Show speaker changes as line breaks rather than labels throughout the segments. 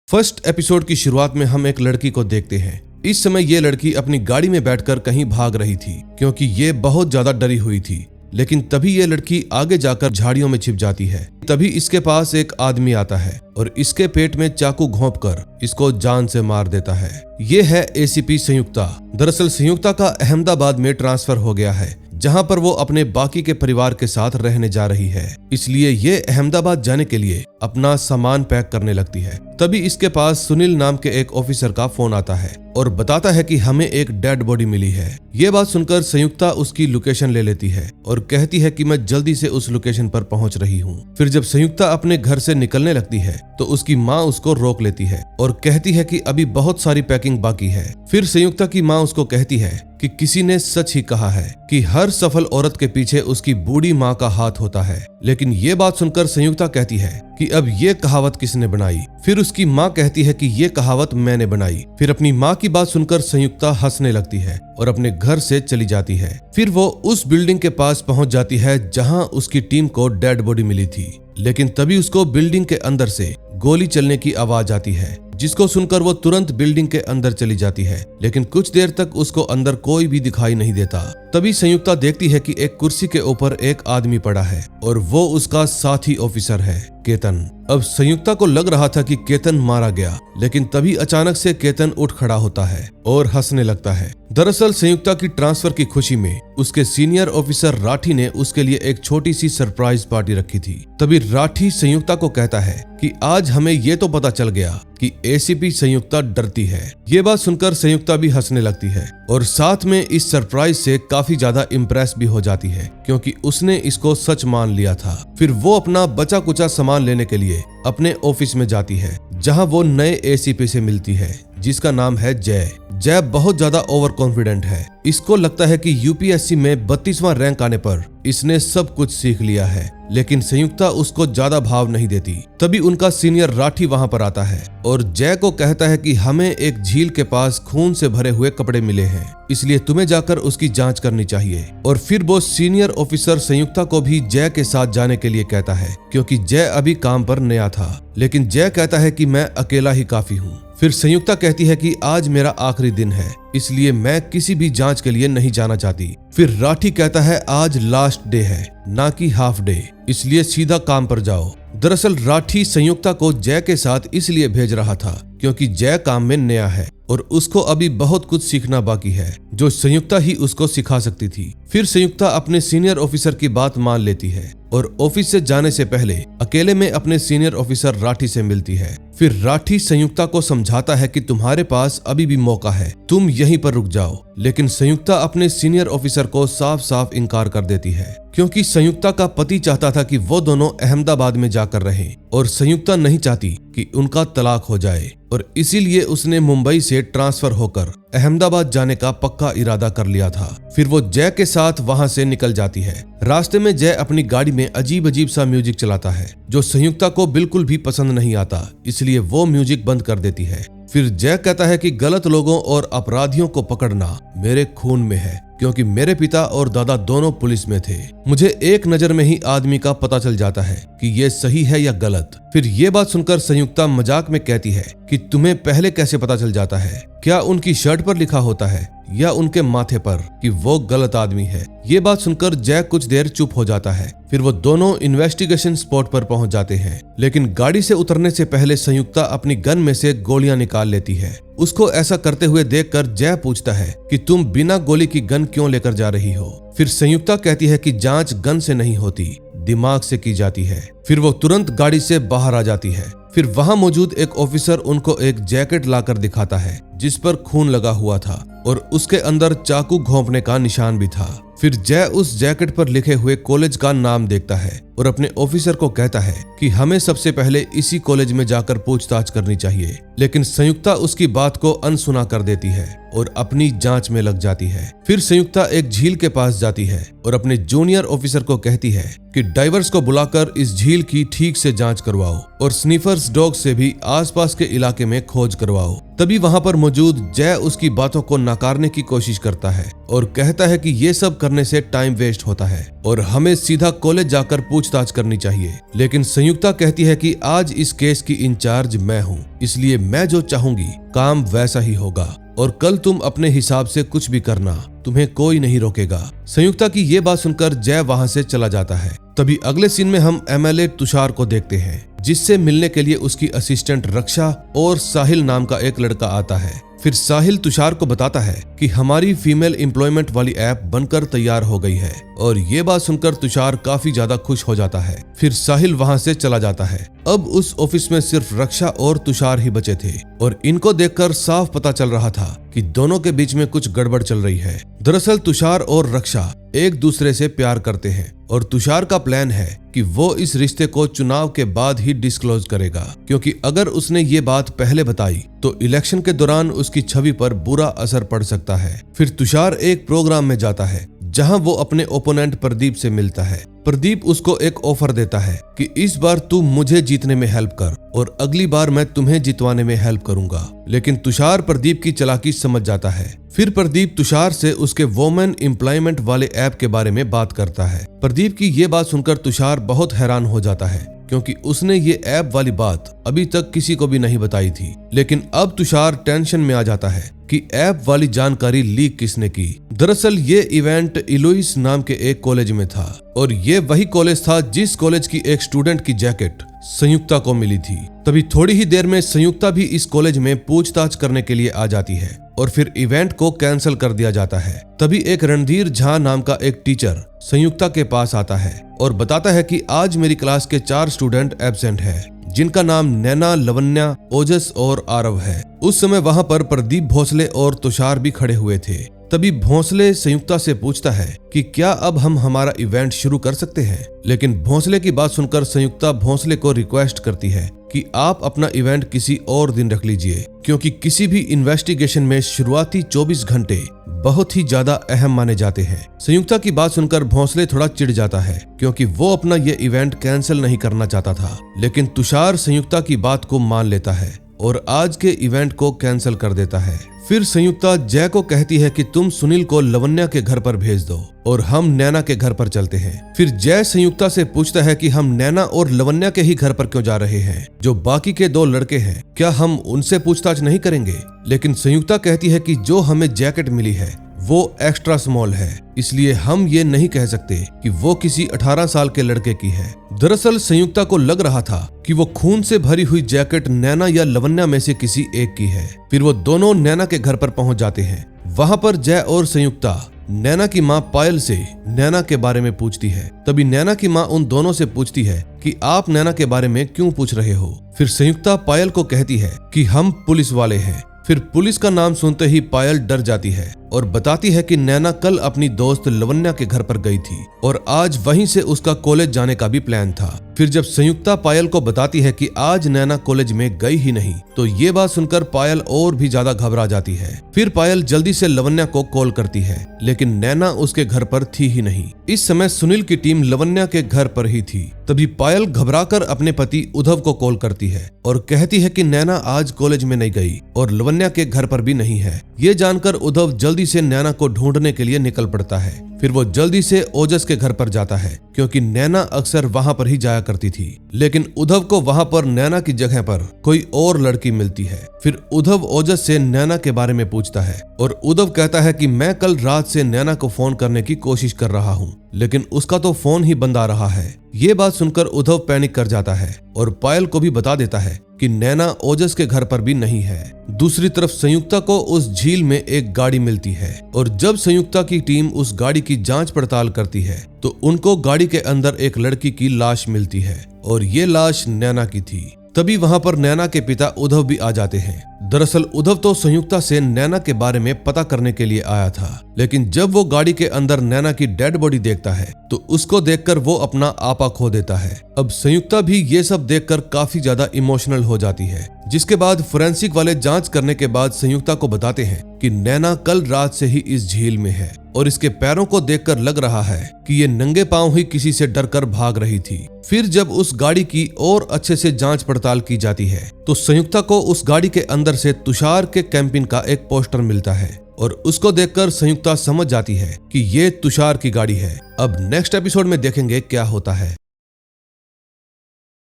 First episode की शुरुआत में हम एक लड़की को देखते हैं। इस समय ये लड़की अपनी गाड़ी में बैठकर कहीं भाग रही थी क्योंकि ये बहुत ज्यादा डरी हुई थी। लेकिन तभी ये लड़की आगे जाकर झाड़ियों में छिप जाती है। तभी इसके पास एक आदमी आता है और इसके पेट में चाकू घोंपकर इसको जान से मार देता है। ये है एसीपी संयुक्ता। दरअसल संयुक्ता का अहमदाबाद में ट्रांसफर हो गया है, जहां पर वो अपने बाकी के परिवार के साथ रहने जा रही है। इसलिए ये अहमदाबाद जाने के लिए अपना सामान पैक करने लगती है। तभी इसके पास सुनील नाम के एक ऑफिसर का फोन आता है और बताता है कि हमें एक डेड बॉडी मिली है। ये बात सुनकर संयुक्ता उसकी लोकेशन ले लेती है और कहती है कि मैं जल्दी से उस लोकेशन पर पहुंच रही हूँ। फिर जब संयुक्ता अपने घर से निकलने लगती है तो उसकी माँ उसको रोक लेती है और कहती है कि अभी बहुत सारी पैकिंग बाकी है। फिर संयुक्ता की माँ उसको कहती है कि किसी ने सच ही कहा है कि हर सफल औरत के पीछे उसकी बूढ़ी माँ का हाथ होता है। लेकिन ये बात सुनकर संयुक्ता कहती है कि अब ये कहावत किसने बनाई। फिर उसकी माँ कहती है कि ये कहावत मैंने बनाई। फिर अपनी माँ की बात सुनकर संयुक्ता हंसने लगती है और अपने घर से चली जाती है। फिर वो उस बिल्डिंग के पास पहुंच जाती है जहां उसकी टीम को डेड बॉडी मिली थी। लेकिन तभी उसको बिल्डिंग के अंदर से गोली चलने की आवाज आती है, जिसको सुनकर वो तुरंत बिल्डिंग के अंदर चली जाती है। लेकिन कुछ देर तक उसको अंदर कोई भी दिखाई नहीं देता। तभी संयुक्ता देखती है कि एक कुर्सी के ऊपर एक आदमी पड़ा है और वो उसका साथी ऑफिसर है, केतन। अब संयुक्ता को लग रहा था कि केतन मारा गया, लेकिन तभी अचानक से केतन उठ खड़ा होता है और हंसने लगता है। दरअसल संयुक्ता की ट्रांसफर की खुशी में उसके सीनियर ऑफिसर राठी ने उसके लिए एक छोटी सी सरप्राइज पार्टी रखी थी। तभी राठी संयुक्ता को कहता है कि आज हमें ये तो पता चल गया कि एसीपी संयुक्ता डरती है। ये बात सुनकर संयुक्ता भी हंसने लगती है और साथ में इस सरप्राइज से काफी ज्यादा इम्प्रेस भी हो जाती है क्योंकि उसने इसको सच मान लिया था। फिर वो अपना बचा कुचा सामान लेने के लिए अपने ऑफिस में जाती है, जहां वो नए एसीपी से मिलती है जिसका नाम है जय। जय बहुत ज्यादा ओवर कॉन्फिडेंट है। इसको लगता है कि यूपीएससी में 32वां रैंक आने पर इसने सब कुछ सीख लिया है। लेकिन संयुक्ता उसको ज्यादा भाव नहीं देती। तभी उनका सीनियर राठी वहां पर आता है और जय को कहता है कि हमें एक झील के पास खून से भरे हुए कपड़े मिले हैं, इसलिए तुम्हें जाकर उसकी जांच करनी चाहिए। और फिर वो सीनियर ऑफिसर संयुक्ता को भी जय के साथ जाने के लिए कहता है क्योंकि जय अभी काम पर नया था। लेकिन जय कहता है कि मैं अकेला ही काफी हूँ। फिर संयुक्ता कहती है कि आज मेरा आखिरी दिन है, इसलिए मैं किसी भी जांच के लिए नहीं जाना चाहती। फिर राठी कहता है आज लास्ट डे है, ना कि हाफ डे, इसलिए सीधा काम पर जाओ। दरअसल राठी संयुक्ता को जय के साथ इसलिए भेज रहा था क्योंकि जय काम में नया है और उसको अभी बहुत कुछ सीखना बाकी है जो संयुक्ता ही उसको सिखा सकती थी। फिर संयुक्ता अपने सीनियर ऑफिसर की बात मान लेती है और ऑफिस से जाने से पहले अकेले में अपने सीनियर ऑफिसर राठी से मिलती है। फिर राठी संयुक्ता को समझाता है कि तुम्हारे पास अभी भी मौका है, तुम यहीं पर रुक जाओ। लेकिन संयुक्ता अपने सीनियर ऑफिसर को साफ साफ इनकार कर देती है क्योंकि संयुक्ता का पति चाहता था कि वो दोनों अहमदाबाद में जाकर रहें और संयुक्ता नहीं चाहती कि उनका तलाक हो जाए और इसीलिए उसने मुंबई से ट्रांसफर होकर अहमदाबाद जाने का पक्का इरादा कर लिया था। फिर वो जय के साथ वहां से निकल जाती है। रास्ते में जय अपनी गाड़ी में अजीब अजीब सा म्यूजिक चलाता है जो संयुक्ता को बिल्कुल भी पसंद नहीं आता, इसलिए वो म्यूजिक बंद कर देती है। फिर जय कहता है कि गलत लोगों और अपराधियों को पकड़ना मेरे खून में है क्योंकि मेरे पिता और दादा दोनों पुलिस में थे। मुझे एक नजर में ही आदमी का पता चल जाता है कि ये सही है या गलत। फिर ये बात सुनकर संयुक्ता मजाक में कहती है कि तुम्हें पहले कैसे पता चल जाता है? क्या उनकी शर्ट पर लिखा होता है या उनके माथे पर कि वो गलत आदमी है? ये बात सुनकर जय कुछ देर चुप हो जाता है। फिर वो दोनों इन्वेस्टिगेशन स्पॉट पर पहुंच जाते हैं। लेकिन गाड़ी से उतरने से पहले संयुक्ता अपनी गन में से गोलियां निकाल लेती है। उसको ऐसा करते हुए देखकर जय पूछता है कि तुम बिना गोली की गन क्यों लेकर जा रही हो? फिर संयुक्ता कहती है कि जांच गन से नहीं होती, दिमाग से की जाती है। फिर वो तुरंत गाड़ी से बाहर आ जाती है। फिर वहां मौजूद एक ऑफिसर उनको एक जैकेट लाकर दिखाता है जिस पर खून लगा हुआ था और उसके अंदर चाकू घोंपने का निशान भी था। फिर जय उस जैकेट पर लिखे हुए कॉलेज का नाम देखता है और अपने ऑफिसर को कहता है कि हमें सबसे पहले इसी कॉलेज में जाकर पूछताछ करनी चाहिए। लेकिन संयुक्ता उसकी बात को अनसुना कर देती है और अपनी जांच में लग जाती है। फिर संयुक्ता एक झील के पास जाती है और अपने जूनियर ऑफिसर को कहती है कि डाइवर्स को बुलाकर इस झील की ठीक से जांच करवाओ और स्नीफर्स डॉग से भी आसपास के इलाके में खोज करवाओ। तभी वहां पर मौजूद जय उसकी बातों को नकारने की कोशिश करता है और कहता है कि ये सब करने से टाइम वेस्ट होता है और हमें सीधा कॉलेज जाकर पूछताछ पूछताछ करनी चाहिए, लेकिन संयुक्ता कहती है कि आज इस केस की इंचार्ज मैं हूँ, इसलिए मैं जो चाहूंगी काम वैसा ही होगा और कल तुम अपने हिसाब से कुछ भी करना, तुम्हें कोई नहीं रोकेगा। संयुक्ता की ये बात सुनकर जय वहां से चला जाता है। तभी अगले सीन में हम एमएलए तुषार को देखते हैं, जिससे मिलने के लिए उसकी असिस्टेंट रक्षा और साहिल नाम का एक लड़का आता है। फिर साहिल तुषार को बताता है कि हमारी फीमेल एम्प्लॉयमेंट वाली ऐप बनकर तैयार हो गई है, और ये बात सुनकर तुषार काफी ज्यादा खुश हो जाता है। फिर साहिल वहां से चला जाता है। अब उस ऑफिस में सिर्फ रक्षा और तुषार ही बचे थे, और इनको देखकर साफ पता चल रहा था कि दोनों के बीच में कुछ गड़बड़ चल रही है। दरअसल तुषार और रक्षा एक दूसरे से प्यार करते हैं, और तुषार का प्लान है कि वो इस रिश्ते को चुनाव के बाद ही डिस्क्लोज करेगा, क्योंकि अगर उसने ये बात पहले बताई तो इलेक्शन के दौरान उसकी छवि पर बुरा असर पड़ सकता है। फिर तुषार एक प्रोग्राम में जाता है जहां वो अपने ओपोनेंट प्रदीप से मिलता है। प्रदीप उसको एक ऑफर देता है कि इस बार तू मुझे जीतने में हेल्प कर और अगली बार मैं तुम्हें जितवाने में हेल्प करूंगा, लेकिन तुषार प्रदीप की चालाकी समझ जाता है। फिर प्रदीप तुषार से उसके वोमेन एम्प्लॉयमेंट वाले ऐप के बारे में बात करता है। प्रदीप की ये बात सुनकर तुषार बहुत हैरान हो जाता है, क्योंकि उसने ये ऐप वाली बात अभी तक किसी को भी नहीं बताई थी। लेकिन अब तुषार टेंशन में आ जाता है कि ऐप वाली जानकारी लीक किसने की। दरअसल ये इवेंट इलोइस नाम के एक कॉलेज में था, और ये वही कॉलेज था जिस कॉलेज की एक स्टूडेंट की जैकेट संयुक्ता को मिली थी। तभी थोड़ी ही देर में संयुक्ता भी इस कॉलेज में पूछताछ करने के लिए आ जाती है, और फिर इवेंट को कैंसिल कर दिया जाता है। तभी एक रणधीर झा नाम का एक टीचर संयुक्ता के पास आता है और बताता है कि आज मेरी क्लास के 4 स्टूडेंट एब्सेंट है, जिनका नाम नैना, लवन्या, ओजस और आरव है। उस समय वहां पर प्रदीप भोसले और तुषार भी खड़े हुए थे। तभी भोसले संयुक्ता से पूछता है कि क्या अब हम हमारा इवेंट शुरू कर सकते हैं, लेकिन भोसले की बात सुनकर संयुक्ता भोसले को रिक्वेस्ट करती है कि आप अपना इवेंट किसी और दिन रख लीजिए, क्योंकि किसी भी इन्वेस्टिगेशन में शुरुआती 24 घंटे बहुत ही ज्यादा अहम माने जाते हैं। संयुक्ता की बात सुनकर भोसले थोड़ा चिढ़ जाता है, क्योंकि वो अपना ये इवेंट कैंसिल नहीं करना चाहता था, लेकिन तुषार संयुक्ता की बात को मान लेता है और आज के इवेंट को कैंसिल कर देता है। फिर संयुक्ता जय को कहती है कि तुम सुनील को लवन्या के घर पर भेज दो और हम नैना के घर पर चलते हैं। फिर जय संयुक्ता से पूछता है कि हम नैना और लवन्या के ही घर पर क्यों जा रहे हैं, जो बाकी के 2 लड़के हैं, क्या हम उनसे पूछताछ नहीं करेंगे? लेकिन संयुक्ता कहती है कि जो हमें जैकेट मिली है वो एक्स्ट्रा स्मॉल है, इसलिए हम ये नहीं कह सकते कि वो किसी 18 साल के लड़के की है। दरअसल संयुक्ता को लग रहा था कि वो खून से भरी हुई जैकेट नैना या लवन्या में से किसी एक की है। फिर वो दोनों नैना के घर पर पहुंच जाते हैं। वहां पर जय और संयुक्ता नैना की माँ पायल से नैना के बारे में पूछती है। तभी नैना की माँ उन दोनों से पूछती है कि आप नैना के बारे में क्यों पूछ रहे हो। फिर संयुक्ता पायल को कहती है कि हम पुलिस वाले हैं। फिर पुलिस का नाम सुनते ही पायल डर जाती है और बताती है कि नैना कल अपनी दोस्त लवन्या के घर पर गई थी और आज वहीं से उसका कॉलेज जाने का भी प्लान था। फिर जब संयुक्ता पायल को बताती है कि आज नैना कॉलेज में गई ही नहीं, तो ये बात सुनकर पायल और भी ज्यादा घबरा जाती है। फिर पायल जल्दी से लवन्या को कॉल करती है, लेकिन नैना उसके घर पर थी ही नहीं। इस समय सुनील की टीम लवन्या के घर पर ही थी। तभी पायल घबराकर अपने पति उद्धव को कॉल करती है और कहती है कि नैना आज कॉलेज में नहीं गई और लवन्या के घर पर भी नहीं है। ये जानकर उद्धव जल्दी से नैना को ढूंढने के लिए निकल पड़ता है। फिर वो जल्दी से ओजस के घर पर जाता है, क्योंकि नैना अक्सर वहां पर ही जाया करती थी। लेकिन उद्धव को वहां पर नैना की जगह पर कोई और लड़की मिलती है। फिर उद्धव ओजस से नैना के बारे में पूछता है और उद्धव कहता है कि मैं कल रात से नैना को फोन करने की कोशिश कर रहा हूँ, लेकिन उसका तो फोन ही बंद आ रहा है। ये बात सुनकर उद्धव पैनिक कर जाता है और पायल को भी बता देता है कि नैना ओजस के घर पर भी नहीं है। दूसरी तरफ संयुक्ता को उस झील में एक गाड़ी मिलती है और जब संयुक्ता की टीम उस गाड़ी की जांच पड़ताल करती है तो उनको गाड़ी के अंदर एक लड़की की लाश मिलती है और ये लाश नैना की थी। तभी वहां पर नैना के पिता उद्धव भी आ जाते हैं। दरअसल उद्धव तो संयुक्ता से नैना के बारे में पता करने के लिए आया था, लेकिन जब वो गाड़ी के अंदर नैना की डेड बॉडी देखता है तो उसको देखकर वो अपना आपा खो देता है। अब संयुक्ता भी ये सब देखकर काफी ज्यादा इमोशनल हो जाती है, जिसके बाद फोरेंसिक वाले जांच करने के बाद संयुक्ता को बताते हैं कि नैना कल रात से ही इस झील में है और इसके पैरों को देखकर लग रहा है कि ये नंगे पांव ही किसी से डरकर भाग रही थी। फिर जब उस गाड़ी की और अच्छे से जांच पड़ताल की जाती है तो संयुक्ता को उस गाड़ी के अंदर से तुषार के कैंपिंग का एक पोस्टर मिलता है और उसको देखकर संयुक्ता समझ जाती है कि ये तुषार की गाड़ी है। अब नेक्स्ट एपिसोड में देखेंगे क्या होता है।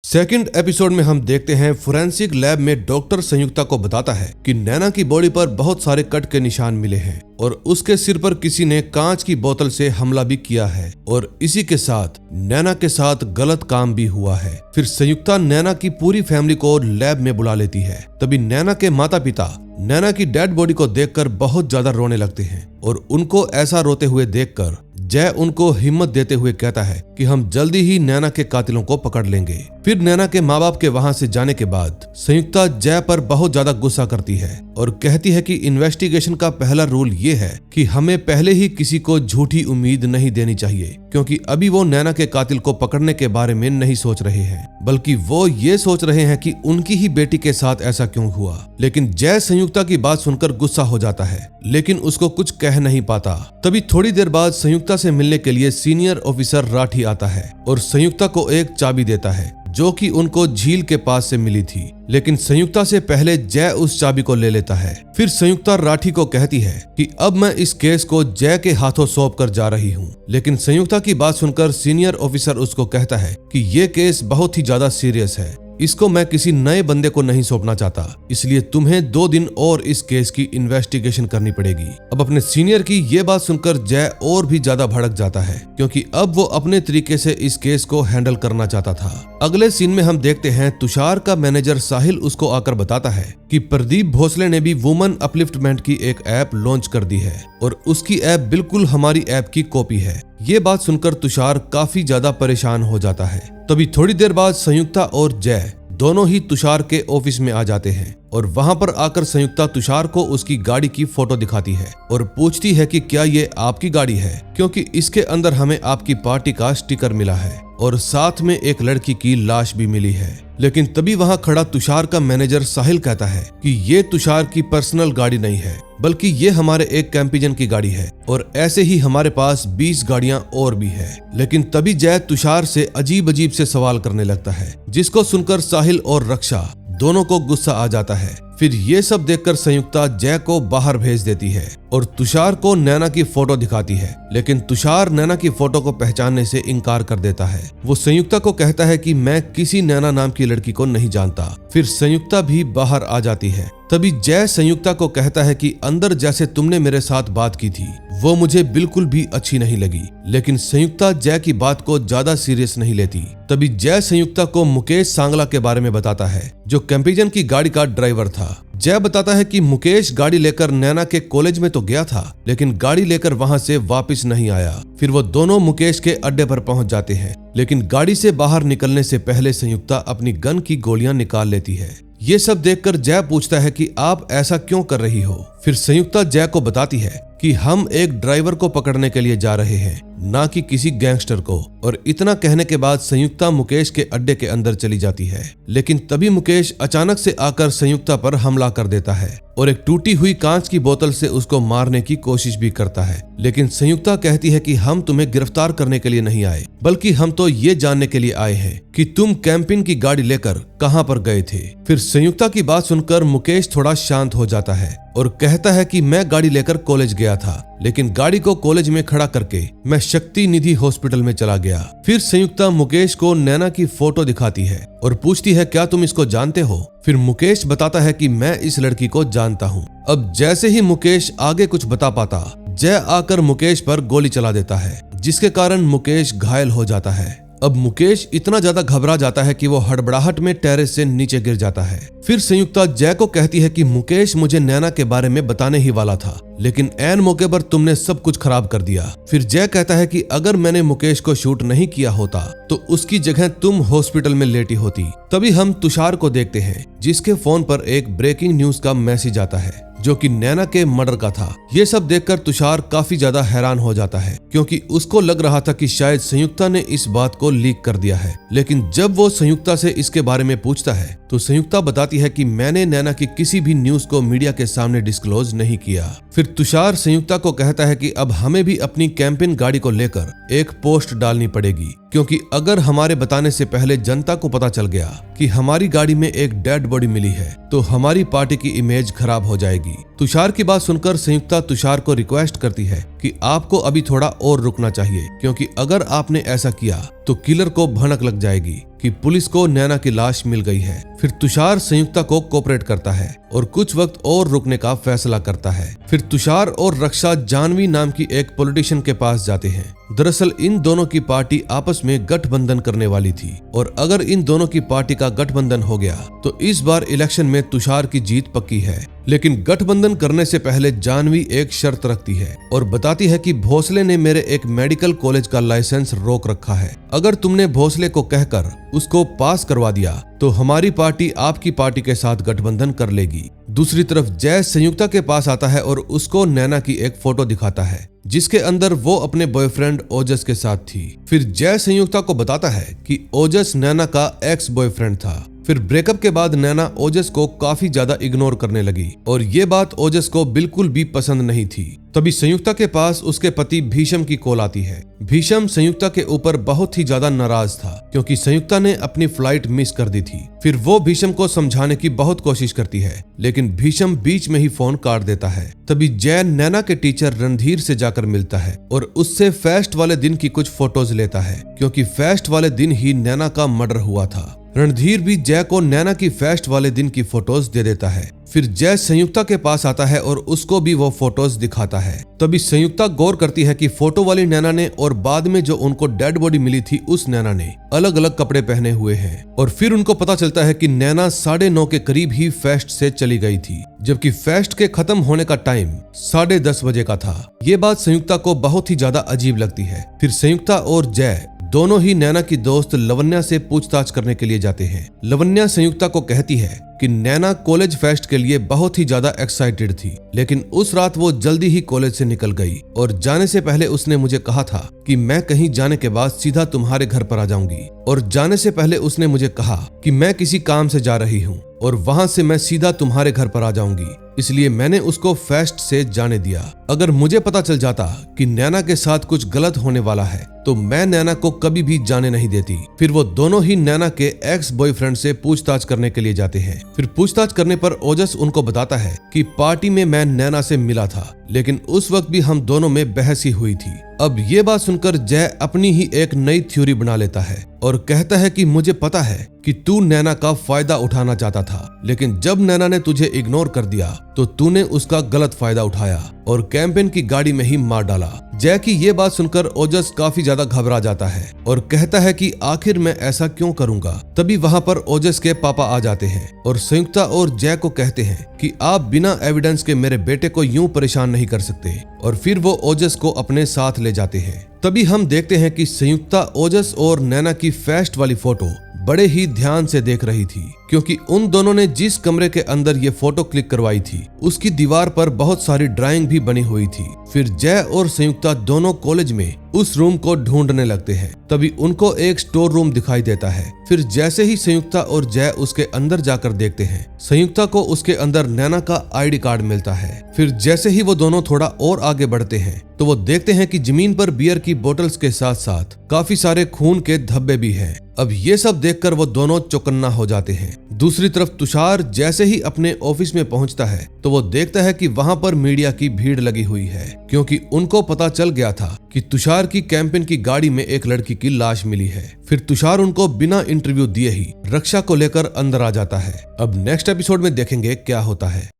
सेकंड एपिसोड में हम देखते हैं फोरेंसिक लैब में डॉक्टर संयुक्ता को बताता है कि नैना की बॉडी पर बहुत सारे कट के निशान मिले हैं और उसके सिर पर किसी ने कांच की बोतल से हमला भी किया है और इसी के साथ नैना के साथ गलत काम भी हुआ है। फिर संयुक्ता नैना की पूरी फैमिली को लैब में बुला लेती है। तभी नैना के माता पिता नैना की डेड बॉडी को देखकर बहुत ज्यादा रोने लगते हैं और उनको ऐसा रोते हुए देखकर जय उनको हिम्मत देते हुए कहता है कि हम जल्दी ही नैना के कातिलों को पकड़ लेंगे। फिर नैना के माँ बाप के वहां से जाने के बाद संयुक्ता जय पर बहुत ज्यादा गुस्सा करती है और कहती है कि इन्वेस्टिगेशन का पहला रूल ये है कि हमें पहले ही किसी को झूठी उम्मीद नहीं देनी चाहिए, क्योंकि अभी वो नैना के कातिल को पकड़ने के बारे में नहीं सोच रहे हैं, बल्कि वो ये सोच रहे हैं कि उनकी ही बेटी के साथ ऐसा क्यों हुआ। लेकिन जय संयुक्ता की बात सुनकर गुस्सा हो जाता है, लेकिन उसको कुछ कह नहीं पाता। तभी थोड़ी देर बाद संयुक्ता से मिलने के लिए सीनियर ऑफिसर राठी आता है और संयुक्ता को एक चाबी देता है जो कि उनको झील के पास से मिली थी, लेकिन संयुक्ता से पहले जय उस चाबी को ले लेता है। फिर संयुक्ता राठी को कहती है कि अब मैं इस केस को जय के हाथों सौंप कर जा रही हूँ, लेकिन संयुक्ता की बात सुनकर सीनियर ऑफिसर उसको कहता है कि ये केस बहुत ही ज्यादा सीरियस है, इसको मैं किसी नए बंदे को नहीं सौंपना चाहता, इसलिए तुम्हें 2 दिन और इस केस की इन्वेस्टिगेशन करनी पड़ेगी। अब अपने सीनियर की ये बात सुनकर जय और भी ज्यादा भड़क जाता है, क्योंकि अब वो अपने तरीके से इस केस को हैंडल करना चाहता था। अगले सीन में हम देखते हैं तुषार का मैनेजर साहिल उसको आकर बताता है कि प्रदीप भोसले ने भी वुमन अपलिफ्टमेंट की एक ऐप लॉन्च कर दी है और उसकी ऐप बिल्कुल हमारी ऐप की कॉपी है। ये बात सुनकर तुषार काफी ज्यादा परेशान हो जाता है। तभी थोड़ी देर बाद संयुक्ता और जय दोनों ही तुषार के ऑफिस में आ जाते हैं और वहां पर आकर संयुक्ता तुषार को उसकी गाड़ी की फोटो दिखाती है और पूछती है कि क्या ये आपकी गाड़ी है, क्योंकि इसके अंदर हमें आपकी पार्टी का स्टिकर मिला है और साथ में एक लड़की की लाश भी मिली है। लेकिन तभी वहां खड़ा तुषार का मैनेजर साहिल कहता है कि ये तुषार की पर्सनल गाड़ी नहीं है, बल्कि ये हमारे एक कैंपिजन की गाड़ी है और ऐसे ही हमारे पास 20 गाड़ियां और भी है। लेकिन तभी जय तुषार से अजीब अजीब से सवाल करने लगता है, जिसको सुनकर साहिल और रक्षा दोनों को गुस्सा आ जाता है। फिर ये सब देखकर संयुक्ता जय को बाहर भेज देती है और तुषार को नैना की फोटो दिखाती है, लेकिन तुषार नैना की फोटो को पहचानने से इनकार कर देता है। वो संयुक्ता को कहता है कि मैं किसी नैना नाम की लड़की को नहीं जानता। फिर संयुक्ता भी बाहर आ जाती है। तभी जय संयुक्ता को कहता है कि अंदर जैसे तुमने मेरे साथ बात की थी वो मुझे बिल्कुल भी अच्छी नहीं लगी, लेकिन संयुक्ता जय की बात को ज्यादा सीरियस नहीं लेती। तभी जय संयुक्ता को मुकेश सांगला के बारे में बताता है जो कैंपिजन की गाड़ी का ड्राइवर था। जय बताता है कि मुकेश गाड़ी लेकर नैना के कॉलेज में तो गया था, लेकिन गाड़ी लेकर वहां से वापस नहीं आया। फिर वो दोनों मुकेश के अड्डे पर पहुंच जाते हैं, लेकिन गाड़ी से बाहर निकलने से पहले संयुक्ता अपनी गन की गोलियां निकाल लेती है। ये सब देखकर जय पूछता है कि आप ऐसा क्यों कर रही हो। फिर संयुक्ता जय को बताती है कि हम एक ड्राइवर को पकड़ने के लिए जा रहे हैं, ना कि किसी गैंगस्टर को। और इतना कहने के बाद संयुक्ता मुकेश के अड्डे के अंदर चली जाती है, लेकिन तभी मुकेश अचानक से आकर संयुक्ता पर हमला कर देता है और एक टूटी हुई कांच की बोतल से उसको मारने की कोशिश भी करता है। लेकिन संयुक्ता कहती है कि हम तुम्हें गिरफ्तार करने के लिए नहीं आए, बल्कि हम तो ये जानने के लिए आए हैं कि तुम कैंपिन की गाड़ी लेकर कहां पर गए थे। फिर संयुक्ता की बात सुनकर मुकेश थोड़ा शांत हो जाता है और कहता है कि मैं गाड़ी लेकर कॉलेज गया था, लेकिन गाड़ी को कॉलेज में खड़ा करके मैं शक्ति निधि हॉस्पिटल में चला गया। फिर संयुक्ता मुकेश को नैना की फोटो दिखाती है और पूछती है क्या तुम इसको जानते हो। फिर मुकेश बताता है कि मैं इस लड़की को जानता हूँ। अब जैसे ही मुकेश आगे कुछ बता पाता, जय आकर मुकेश पर गोली चला देता है, जिसके कारण मुकेश घायल हो जाता है। अब मुकेश इतना ज्यादा घबरा जाता है कि वो हड़बड़ाहट में टेरेस से नीचे गिर जाता है। फिर संयुक्ता जय को कहती है कि मुकेश मुझे नैना के बारे में बताने ही वाला था, लेकिन ऐन मौके पर तुमने सब कुछ खराब कर दिया। फिर जय कहता है कि अगर मैंने मुकेश को शूट नहीं किया होता तो उसकी जगह तुम हॉस्पिटल में लेटी होती। तभी हम तुषार को देखते हैं, जिसके फोन पर एक ब्रेकिंग न्यूज का मैसेज आता है जो कि नैना के मर्डर का था। ये सब देखकर तुषार काफी ज्यादा हैरान हो जाता है, क्योंकि उसको लग रहा था कि शायद संयुक्ता ने इस बात को लीक कर दिया है। लेकिन जब वो संयुक्ता से इसके बारे में पूछता है तो संयुक्ता बताती है कि मैंने नैना की किसी भी न्यूज को मीडिया के सामने डिस्क्लोज नहीं किया। फिर तुषार संयुक्ता को कहता है कि अब हमें भी अपनी कैंपिन गाड़ी को लेकर एक पोस्ट डालनी पड़ेगी, क्योंकि अगर हमारे बताने से पहले जनता को पता चल गया कि हमारी गाड़ी में एक डेड बॉडी मिली है तो हमारी पार्टी की इमेज खराब हो जाएगी। तुषार की बात सुनकर संयुक्ता तुषार को रिक्वेस्ट करती है कि आपको अभी थोड़ा और रुकना चाहिए, क्योंकि अगर आपने ऐसा किया तो किलर को भनक लग जाएगी कि पुलिस को नैना की लाश मिल गई है। फिर तुषार संयुक्ता को कोऑपरेट करता है और कुछ वक्त और रुकने का फैसला करता है। फिर तुषार और रक्षा जानवी नाम की एक पॉलिटिशियन के पास जाते हैं। दरअसल इन दोनों की पार्टी आपस में गठबंधन करने वाली थी और अगर इन दोनों की पार्टी का गठबंधन हो गया तो इस बार इलेक्शन में तुषार की जीत पक्की है। लेकिन गठबंधन करने से पहले जानवी एक शर्त रखती है और बताती है कि भोसले ने मेरे एक मेडिकल कॉलेज का लाइसेंस रोक रखा है। अगर तुमने भोसले को कहकर उसको पास करवा दिया तो हमारी पार्टी आपकी पार्टी के साथ गठबंधन कर लेगी। दूसरी तरफ जय संयुक्ता के पास आता है और उसको नैना की एक फोटो दिखाता है जिसके अंदर वो अपने बॉयफ्रेंड ओजस के साथ थी। फिर जय संयुक्ता को बताता है कि ओजस नैना का एक्स बॉयफ्रेंड था। फिर ब्रेकअप के बाद नैना ओजस को काफी ज्यादा इग्नोर करने लगी और ये बात ओजस को बिल्कुल भी पसंद नहीं थी। तभी संयुक्ता के पास उसके पति भीषम की कॉल आती है। भीषम संयुक्ता के ऊपर बहुत ही ज्यादा नाराज था क्योंकि संयुक्ता ने अपनी फ्लाइट मिस कर दी थी। फिर वो भीषम को समझाने की बहुत कोशिश करती है लेकिन भीषम बीच में ही फोन काट देता है। तभी जय नैना के टीचर रणधीर से जाकर मिलता है और उससे फेस्ट वाले दिन की कुछ फोटोज लेता है क्योंकि फेस्ट वाले दिन ही नैना का मर्डर हुआ था। रणधीर भी जय को नैना की फेस्ट वाले दिन की फोटोज दे देता है। फिर जय संयुक्ता के पास आता है और उसको भी वो फोटोज दिखाता है। तभी संयुक्ता गौर करती है कि फोटो वाली नैना ने और बाद में जो उनको डेड बॉडी मिली थी उस नैना ने अलग अलग कपड़े पहने हुए हैं और फिर उनको पता चलता है कि नैना 9:30 के करीब ही फेस्ट से चली गई थी जबकि फेस्ट के खत्म होने का टाइम 10:30 बजे का था। ये बात संयुक्ता को बहुत ही ज्यादा अजीब लगती है। फिर संयुक्ता और जय दोनों ही नैना की दोस्त लवन्या से पूछताछ करने के लिए जाते हैं। लवन्या संयुक्ता को कहती है कि नैना कॉलेज फेस्ट के लिए बहुत ही ज्यादा एक्साइटेड थी लेकिन उस रात वो जल्दी ही कॉलेज से निकल गई और जाने से पहले उसने मुझे कहा था कि मैं कहीं जाने के बाद सीधा तुम्हारे घर पर आ जाऊंगी और जाने से पहले उसने मुझे कहा कि मैं किसी काम से जा रही हूँ और वहां से मैं सीधा तुम्हारे घर पर आ जाऊंगी, इसलिए मैंने उसको फेस्ट से जाने दिया। अगर मुझे पता चल जाता कि नैना के साथ कुछ गलत होने वाला है तो मैं नैना को कभी भी जाने नहीं देती। फिर वो दोनों ही नैना के एक्स बॉयफ्रेंड से पूछताछ करने के लिए जाते हैं। फिर पूछताछ करने पर ओजस उनको बताता है कि पार्टी में मैं नैना से मिला था लेकिन उस वक्त भी हम दोनों में बहस ही हुई थी। अब ये बात सुनकर जय अपनी ही एक नई थ्योरी बना लेता है और कहता है कि मुझे पता है कि तू नैना का फायदा उठाना चाहता था लेकिन जब नैना ने तुझे इग्नोर कर दिया तो तूने उसका गलत फायदा उठाया और कैंपेन की गाड़ी में ही मार डाला। जय की ये बात सुनकर ओजस काफी ज्यादा घबरा जाता है और कहता है कि आखिर मैं ऐसा क्यों करूंगा। तभी वहां पर ओजस के पापा आ जाते हैं और संयुक्ता और जय को कहते हैं कि आप बिना एविडेंस के मेरे बेटे को यूं परेशान नहीं कर सकते और फिर वो ओजस को अपने साथ ले जाते हैं। तभी हम देखते हैं कि संयुक्ता ओजस और नैना की फेस्ट वाली फोटो बड़े ही ध्यान से देख रही थी क्योंकि उन दोनों ने जिस कमरे के अंदर ये फोटो क्लिक करवाई थी उसकी दीवार पर बहुत सारी ड्राइंग भी बनी हुई थी। फिर जय और संयुक्ता दोनों कॉलेज में उस रूम को ढूंढने लगते हैं। तभी उनको एक स्टोर रूम दिखाई देता है। फिर जैसे ही संयुक्ता और जय उसके अंदर जाकर देखते हैं संयुक्ता को उसके अंदर नैना का आईडी कार्ड मिलता है। फिर जैसे ही वो दोनों थोड़ा और आगे बढ़ते हैं तो वो देखते हैं कि जमीन पर बियर की बोतल्स के साथ साथ काफी सारे खून के धब्बे भी हैं। अब ये सब देखकर वो दोनों चौकन्ना हो जाते हैं। दूसरी तरफ तुषार जैसे ही अपने ऑफिस में पहुंचता है तो वो देखता है कि वहां पर मीडिया की भीड़ लगी हुई है क्योंकि उनको पता चल गया था कि तुषार की कैंपेन की गाड़ी में एक लड़की की लाश मिली है। फिर तुषार उनको बिना इंटरव्यू दिए ही रक्षा को लेकर अंदर आ जाता है। अब नेक्स्ट एपिसोड में देखेंगे क्या होता है।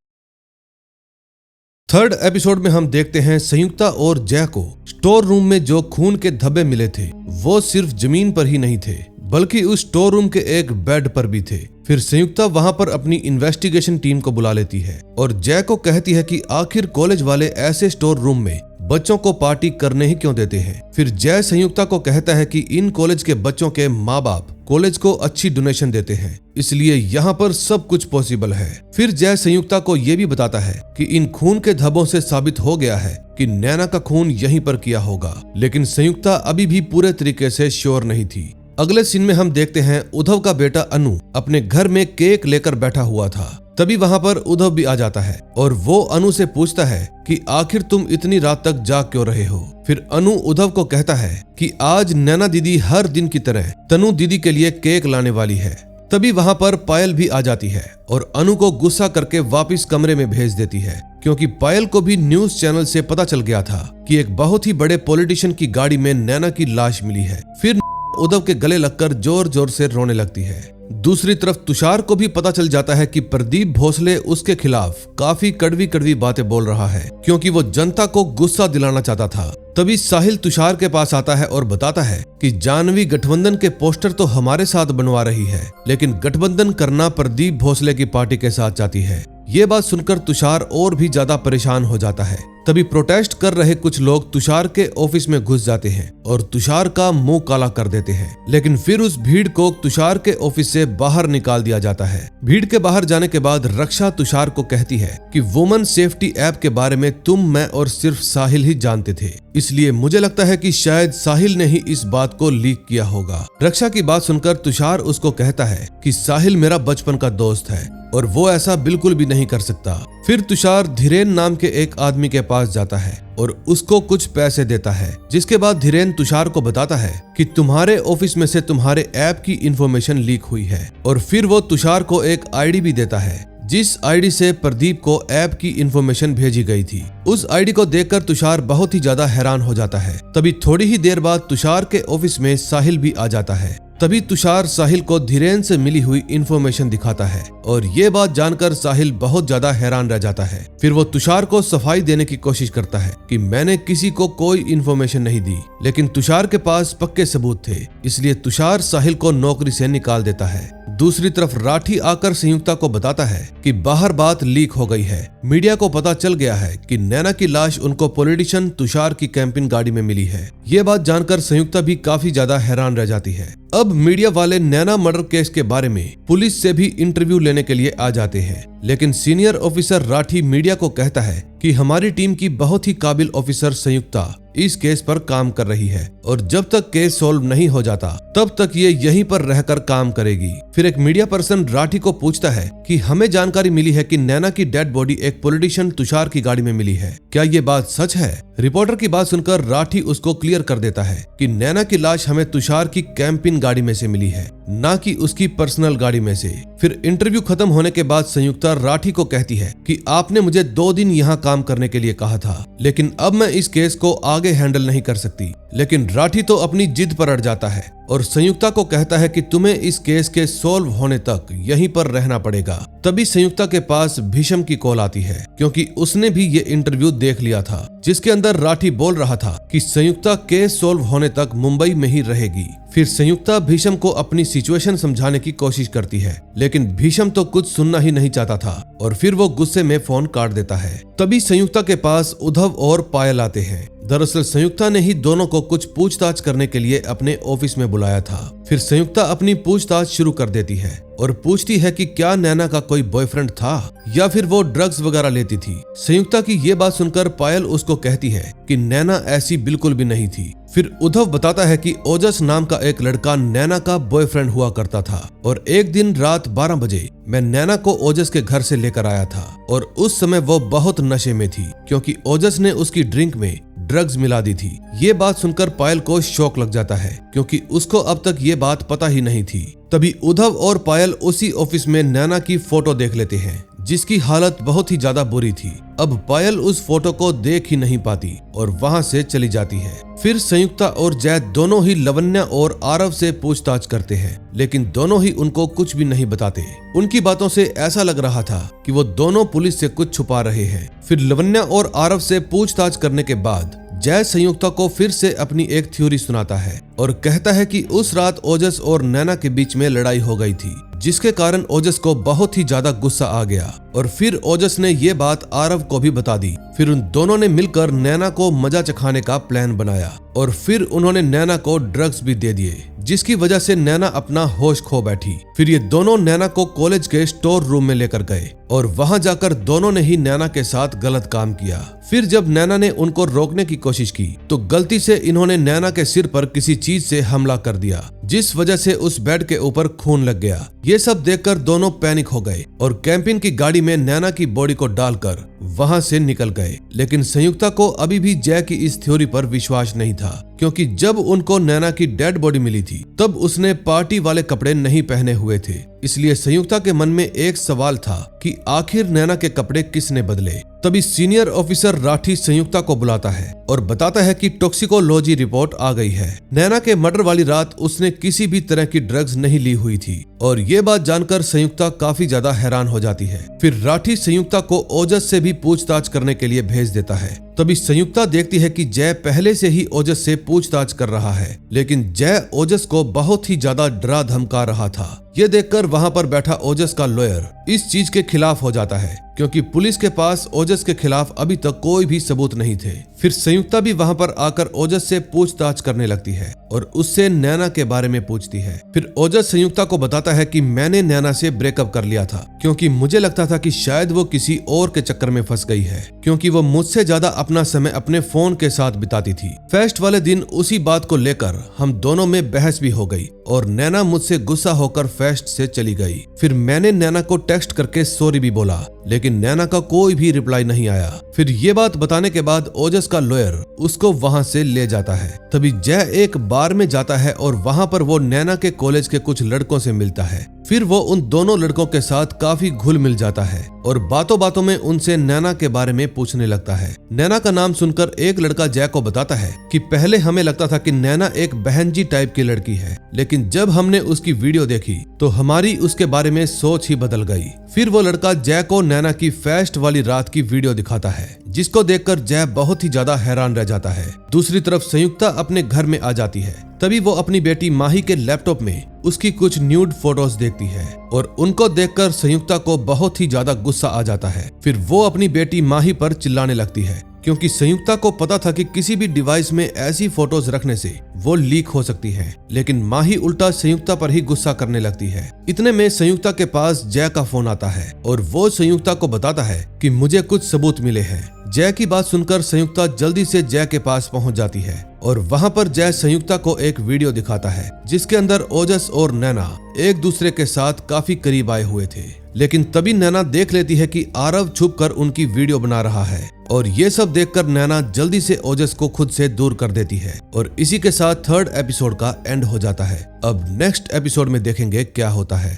थर्ड एपिसोड में हम देखते हैं संयुक्ता और जय को स्टोर रूम में जो खून के धब्बे मिले थे वो सिर्फ जमीन पर ही नहीं थे बल्कि उस स्टोर रूम के एक बेड पर भी थे। फिर संयुक्ता वहां पर अपनी इन्वेस्टिगेशन टीम को बुला लेती है और जय को कहती है कि आखिर कॉलेज वाले ऐसे स्टोर रूम में बच्चों को पार्टी करने ही क्यों देते हैं। फिर जय संयुक्ता को कहता है कि इन कॉलेज के बच्चों के माँ बाप कॉलेज को अच्छी डोनेशन देते हैं इसलिए यहाँ पर सब कुछ पॉसिबल है। फिर जय संयुक्ता को ये भी बताता है कि इन खून के धब्बों से साबित हो गया है कि नैना का खून यहीं पर किया होगा, लेकिन संयुक्ता अभी भी पूरे तरीके से श्योर नहीं थी। अगले सीन में हम देखते हैं उद्धव का बेटा अनु अपने घर में केक लेकर बैठा हुआ था। तभी वहां पर उद्धव भी आ जाता है और वो अनु से पूछता है कि आखिर तुम इतनी रात तक जाग क्यों रहे हो। फिर अनु उद्धव को कहता है कि आज नैना दीदी हर दिन की तरह तनु दीदी के लिए केक लाने वाली है। तभी वहां पर पायल भी आ जाती है और अनु को गुस्सा करके वापस कमरे में भेज देती है। क्योंकि पायल को भी न्यूज चैनल से पता चल गया था कि एक बहुत ही बड़े पॉलिटिशियन की गाड़ी में नैना की लाश मिली है। फिर उद्धव के गले लगकर जोर जोर से रोने लगती है। दूसरी तरफ तुषार को भी पता चल जाता है कि प्रदीप भोसले उसके खिलाफ काफी कड़वी कड़वी बातें बोल रहा है, क्योंकि वो जनता को गुस्सा दिलाना चाहता था। तभी साहिल तुषार के पास आता है और बताता है कि जानवी गठबंधन के पोस्टर तो हमारे साथ बनवा रही है, लेकिन गठबंधन करना प्रदीप भोसले की पार्टी के साथ चाहती है। ये बात सुनकर तुषार और भी ज्यादा परेशान हो जाता है। तभी प्रोटेस्ट कर रहे कुछ लोग तुषार के ऑफिस में घुस जाते हैं और तुषार का मुंह काला कर देते हैं, लेकिन फिर उस भीड़ को तुषार के ऑफिस से बाहर निकाल दिया जाता है। भीड़ के बाहर जाने के बाद रक्षा तुषार को कहती है कि वुमेन सेफ्टी ऐप के बारे में तुम, मैं और सिर्फ साहिल ही जानते थे, इसलिए मुझे लगता है कि शायद साहिल ने ही इस बात को लीक किया होगा। रक्षा की बात सुनकर तुषार उसको कहता है कि साहिल मेरा बचपन का दोस्त है और वो ऐसा बिल्कुल भी नहीं कर सकता। फिर तुषार धीरेन नाम के एक आदमी के पास जाता है और उसको कुछ पैसे देता है, जिसके बाद धीरेन तुषार को बताता है कि तुम्हारे ऑफिस में से तुम्हारे ऐप की इंफॉर्मेशन लीक हुई है। और फिर वो तुषार को एक आईडी भी देता है, जिस आईडी से प्रदीप को ऐप की इंफॉर्मेशन भेजी गई थी। उस आईडी को देखकर तुषार बहुत ही ज्यादा हैरान हो जाता है। तभी थोड़ी ही देर बाद तुषार के ऑफिस में साहिल भी आ जाता है। तभी तुषार साहिल को धीरेन से मिली हुई इंफॉर्मेशन दिखाता है और ये बात जानकर साहिल बहुत ज्यादा हैरान रह जाता है। फिर वो तुषार को सफाई देने की कोशिश करता है कि मैंने किसी को कोई इंफॉर्मेशन नहीं दी, लेकिन तुषार के पास पक्के सबूत थे, इसलिए तुषार साहिल को नौकरी से निकाल देता है। दूसरी तरफ राठी आकर संयुक्ता को बताता है कि बाहर बात लीक हो गई है। मीडिया को पता चल गया है कि नैना की लाश उनको पॉलिटिशियन तुषार की कैंपिंग गाड़ी में मिली है। ये बात जानकर संयुक्ता भी काफी ज्यादा हैरान रह जाती है। अब मीडिया वाले नैना मर्डर केस के बारे में पुलिस से भी इंटरव्यू लेने के लिए आ जाते हैं, लेकिन सीनियर ऑफिसर राठी मीडिया को कहता है कि हमारी टीम की बहुत ही काबिल ऑफिसर संयुक्ता इस केस पर काम कर रही है और जब तक केस सॉल्व नहीं हो जाता तब तक ये यहीं पर रहकर काम करेगी। फिर एक मीडिया पर्सन राठी को पूछता है कि हमें जानकारी मिली है कि नैना की डेड बॉडी एक पॉलिटिशियन तुषार की गाड़ी में मिली है, क्या ये बात सच है? रिपोर्टर की बात सुनकर राठी उसको क्लियर कर देता है कि नैना की लाश हमें तुषार की कैंपिंग गाड़ी में से मिली है, ना कि उसकी पर्सनल गाड़ी में से। फिर इंटरव्यू खत्म होने के बाद संयुक्ता राठी को कहती है कि आपने मुझे 2 दिन यहाँ काम करने के लिए कहा था, लेकिन अब मैं इस केस को आगे हैंडल नहीं कर सकती। लेकिन राठी तो अपनी जिद पर अड़ जाता है और संयुक्ता को कहता है कि तुम्हें इस केस के सॉल्व होने तक यहीं पर रहना पड़ेगा। तभी संयुक्ता के पास भीषम की कॉल आती है, क्योंकि उसने भी ये इंटरव्यू देख लिया था, जिसके अंदर राठी बोल रहा था कि संयुक्ता केस सॉल्व होने तक मुंबई में ही रहेगी। फिर संयुक्ता भीषम को अपनी सिचुएशन समझाने की कोशिश करती है, लेकिन भीषम तो कुछ सुनना ही नहीं चाहता था और फिर वो गुस्से में फोन काट देता है। तभी संयुक्ता के पास उद्धव और पायल आते हैं। दरअसल संयुक्ता ने ही दोनों को कुछ पूछताछ करने के लिए अपने ऑफिस में बुलाया था। फिर संयुक्ता अपनी पूछताछ शुरू कर देती है और पूछती है कि क्या नैना का कोई बॉयफ्रेंड था या फिर वो ड्रग्स वगैरह लेती थी। संयुक्ता की ये बात सुनकर पायल उसको कहती है कि नैना ऐसी बिल्कुल भी नहीं थी। फिर उद्धव बताता है कि ओजस नाम का एक लड़का नैना का बॉयफ्रेंड हुआ करता था और एक दिन रात 12 बजे मैं नैना को ओजस के घर से लेकर आया था और उस समय वो बहुत नशे में थी, क्योंकि ओजस ने उसकी ड्रिंक में ड्रग्स मिला दी थी। ये बात सुनकर पायल को शौक लग जाता है, क्योंकि उसको अब तक ये बात पता ही नहीं थी। तभी उद्धव और पायल उसी ऑफिस में नैना की फोटो देख लेते हैं, जिसकी हालत बहुत ही ज्यादा बुरी थी। अब पायल उस फोटो को देख ही नहीं पाती और वहां से चली जाती है। फिर संयुक्ता और जैद दोनों ही लवन्या और आरव से पूछताछ करते हैं, लेकिन दोनों ही उनको कुछ भी नहीं बताते। उनकी बातों से ऐसा लग रहा था कि वो दोनों पुलिस से कुछ छुपा रहे हैं। फिर लवन्या और आरव से पूछताछ करने के बाद जय संयुक्ता को फिर से अपनी एक थ्योरी सुनाता है और कहता है कि उस रात ओजस और नैना के बीच में लड़ाई हो गई थी, जिसके कारण ओजस को बहुत ही ज्यादा गुस्सा आ गया और फिर ओजस ने ये बात आरव को भी बता दी। फिर उन दोनों ने मिलकर नैना को मजा चखाने का प्लान बनाया और फिर उन्होंने नैना को ड्रग्स भी दे दिए, जिसकी वजह से नैना अपना होश खो बैठी। फिर ये दोनों नैना को कॉलेज के स्टोर रूम में लेकर गए और वहां जाकर दोनों ने ही नैना के साथ गलत काम किया। फिर जब नैना ने उनको रोकने की कोशिश की तो गलती से इन्होंने नैना के सिर पर किसी चीज से हमला कर दिया जिस वजह से उस बेड के ऊपर खून लग गया। ये सब देखकर दोनों पैनिक हो गए और कैंपिन की गाड़ी में नैना की बॉडी को डालकर वहां से निकल गए। लेकिन संयुक्ता को अभी भी जय की इस थ्योरी पर विश्वास नहीं था, क्योंकि जब उनको नैना की डेड बॉडी मिली थी तब उसने पार्टी वाले कपड़े नहीं पहने हुए थे। इसलिए संयुक्ता के मन में एक सवाल था कि आखिर नैना के कपड़े किसने बदले। तभी सीनियर ऑफिसर राठी संयुक्ता को बुलाता है और बताता है कि टॉक्सिकोलॉजी रिपोर्ट आ गई है। नैना के मर्डर वाली रात उसने किसी भी तरह की ड्रग्स नहीं ली हुई थी और ये बात जानकर संयुक्ता काफी ज्यादा हैरान हो जाती है। फिर राठी संयुक्ता को ओजस से भी पूछताछ करने के लिए भेज देता है। तभी संयुक्ता देखती है कि जय पहले से ही ओजस से पूछताछ कर रहा है, लेकिन जय ओजस को बहुत ही ज्यादा डरा धमका रहा था। ये देखकर वहां पर बैठा ओजस का लॉयर इस चीज के खिलाफ हो जाता है, क्योंकि पुलिस के पास ओजस के खिलाफ अभी तक कोई भी सबूत नहीं थे। फिर संयुक्ता भी वहां पर आकर ओजस से पूछताछ करने लगती है और उससे नैना के बारे में पूछती है। फिर ओजस संयुक्ता को बताता है कि मैंने नैना से ब्रेकअप कर लिया था, क्योंकि मुझे लगता था कि शायद वो किसी और के चक्कर में फंस गई है, क्योंकि वो मुझसे ज्यादा अपना समय अपने फोन के साथ बिताती थी। फेस्ट वाले दिन उसी बात को लेकर हम दोनों में बहस भी हो गई और नैना मुझसे गुस्सा होकर फेस्ट से चली गई। फिर मैंने नैना को टेक्स्ट करके सॉरी भी बोला, लेकिन नैना का कोई भी रिप्लाई नहीं आया। फिर ये बात बताने के बाद ओजस का लॉयर उसको वहां से ले जाता है। तभी जय एक बार में जाता है और वहां पर वो नैना के कॉलेज के कुछ लड़कों से मिलता है। फिर वो उन दोनों लड़कों के साथ काफी घुल मिल जाता है और बातों बातों में उनसे नैना के बारे में पूछने लगता है। नैना का नाम सुनकर एक लड़का जय को बताता है कि पहले हमें लगता था कि नैना एक बहन जी टाइप की लड़की है, लेकिन जब हमने उसकी वीडियो देखी तो हमारी उसके बारे में सोच ही बदल गई। फिर वो लड़का जय को नैना की फेस्ट वाली रात की वीडियो दिखाता है, जिसको देखकर जय बहुत ही ज्यादा हैरान रह जाता है। दूसरी तरफ संयुक्ता अपने घर में आ जाती है। तभी वो अपनी बेटी माही के लैपटॉप में उसकी कुछ न्यूड फोटोज देखती है और उनको देखकर संयुक्ता को बहुत ही ज्यादा गुस्सा आ जाता है। फिर वो अपनी बेटी माही पर चिल्लाने लगती है, क्योंकि संयुक्ता को पता था कि किसी भी डिवाइस में ऐसी फोटोज रखने से वो लीक हो सकती है, लेकिन माही उल्टा संयुक्ता पर ही गुस्सा करने लगती है। इतने में संयुक्ता के पास जय का फोन आता है और वो संयुक्ता को बताता है कि मुझे कुछ सबूत मिले हैं। जय की बात सुनकर संयुक्ता जल्दी से जय के पास पहुंच जाती है और वहां पर जय संयुक्ता को एक वीडियो दिखाता है, जिसके अंदर ओजस और नैना एक दूसरे के साथ काफी करीब आए हुए थे। लेकिन तभी नैना देख लेती है कि आरव छुपकर उनकी वीडियो बना रहा है और ये सब देखकर नैना जल्दी से ओजस को खुद से दूर कर देती है और इसी के साथ 3rd एपिसोड का एंड हो जाता है। अब नेक्स्ट एपिसोड में देखेंगे क्या होता है।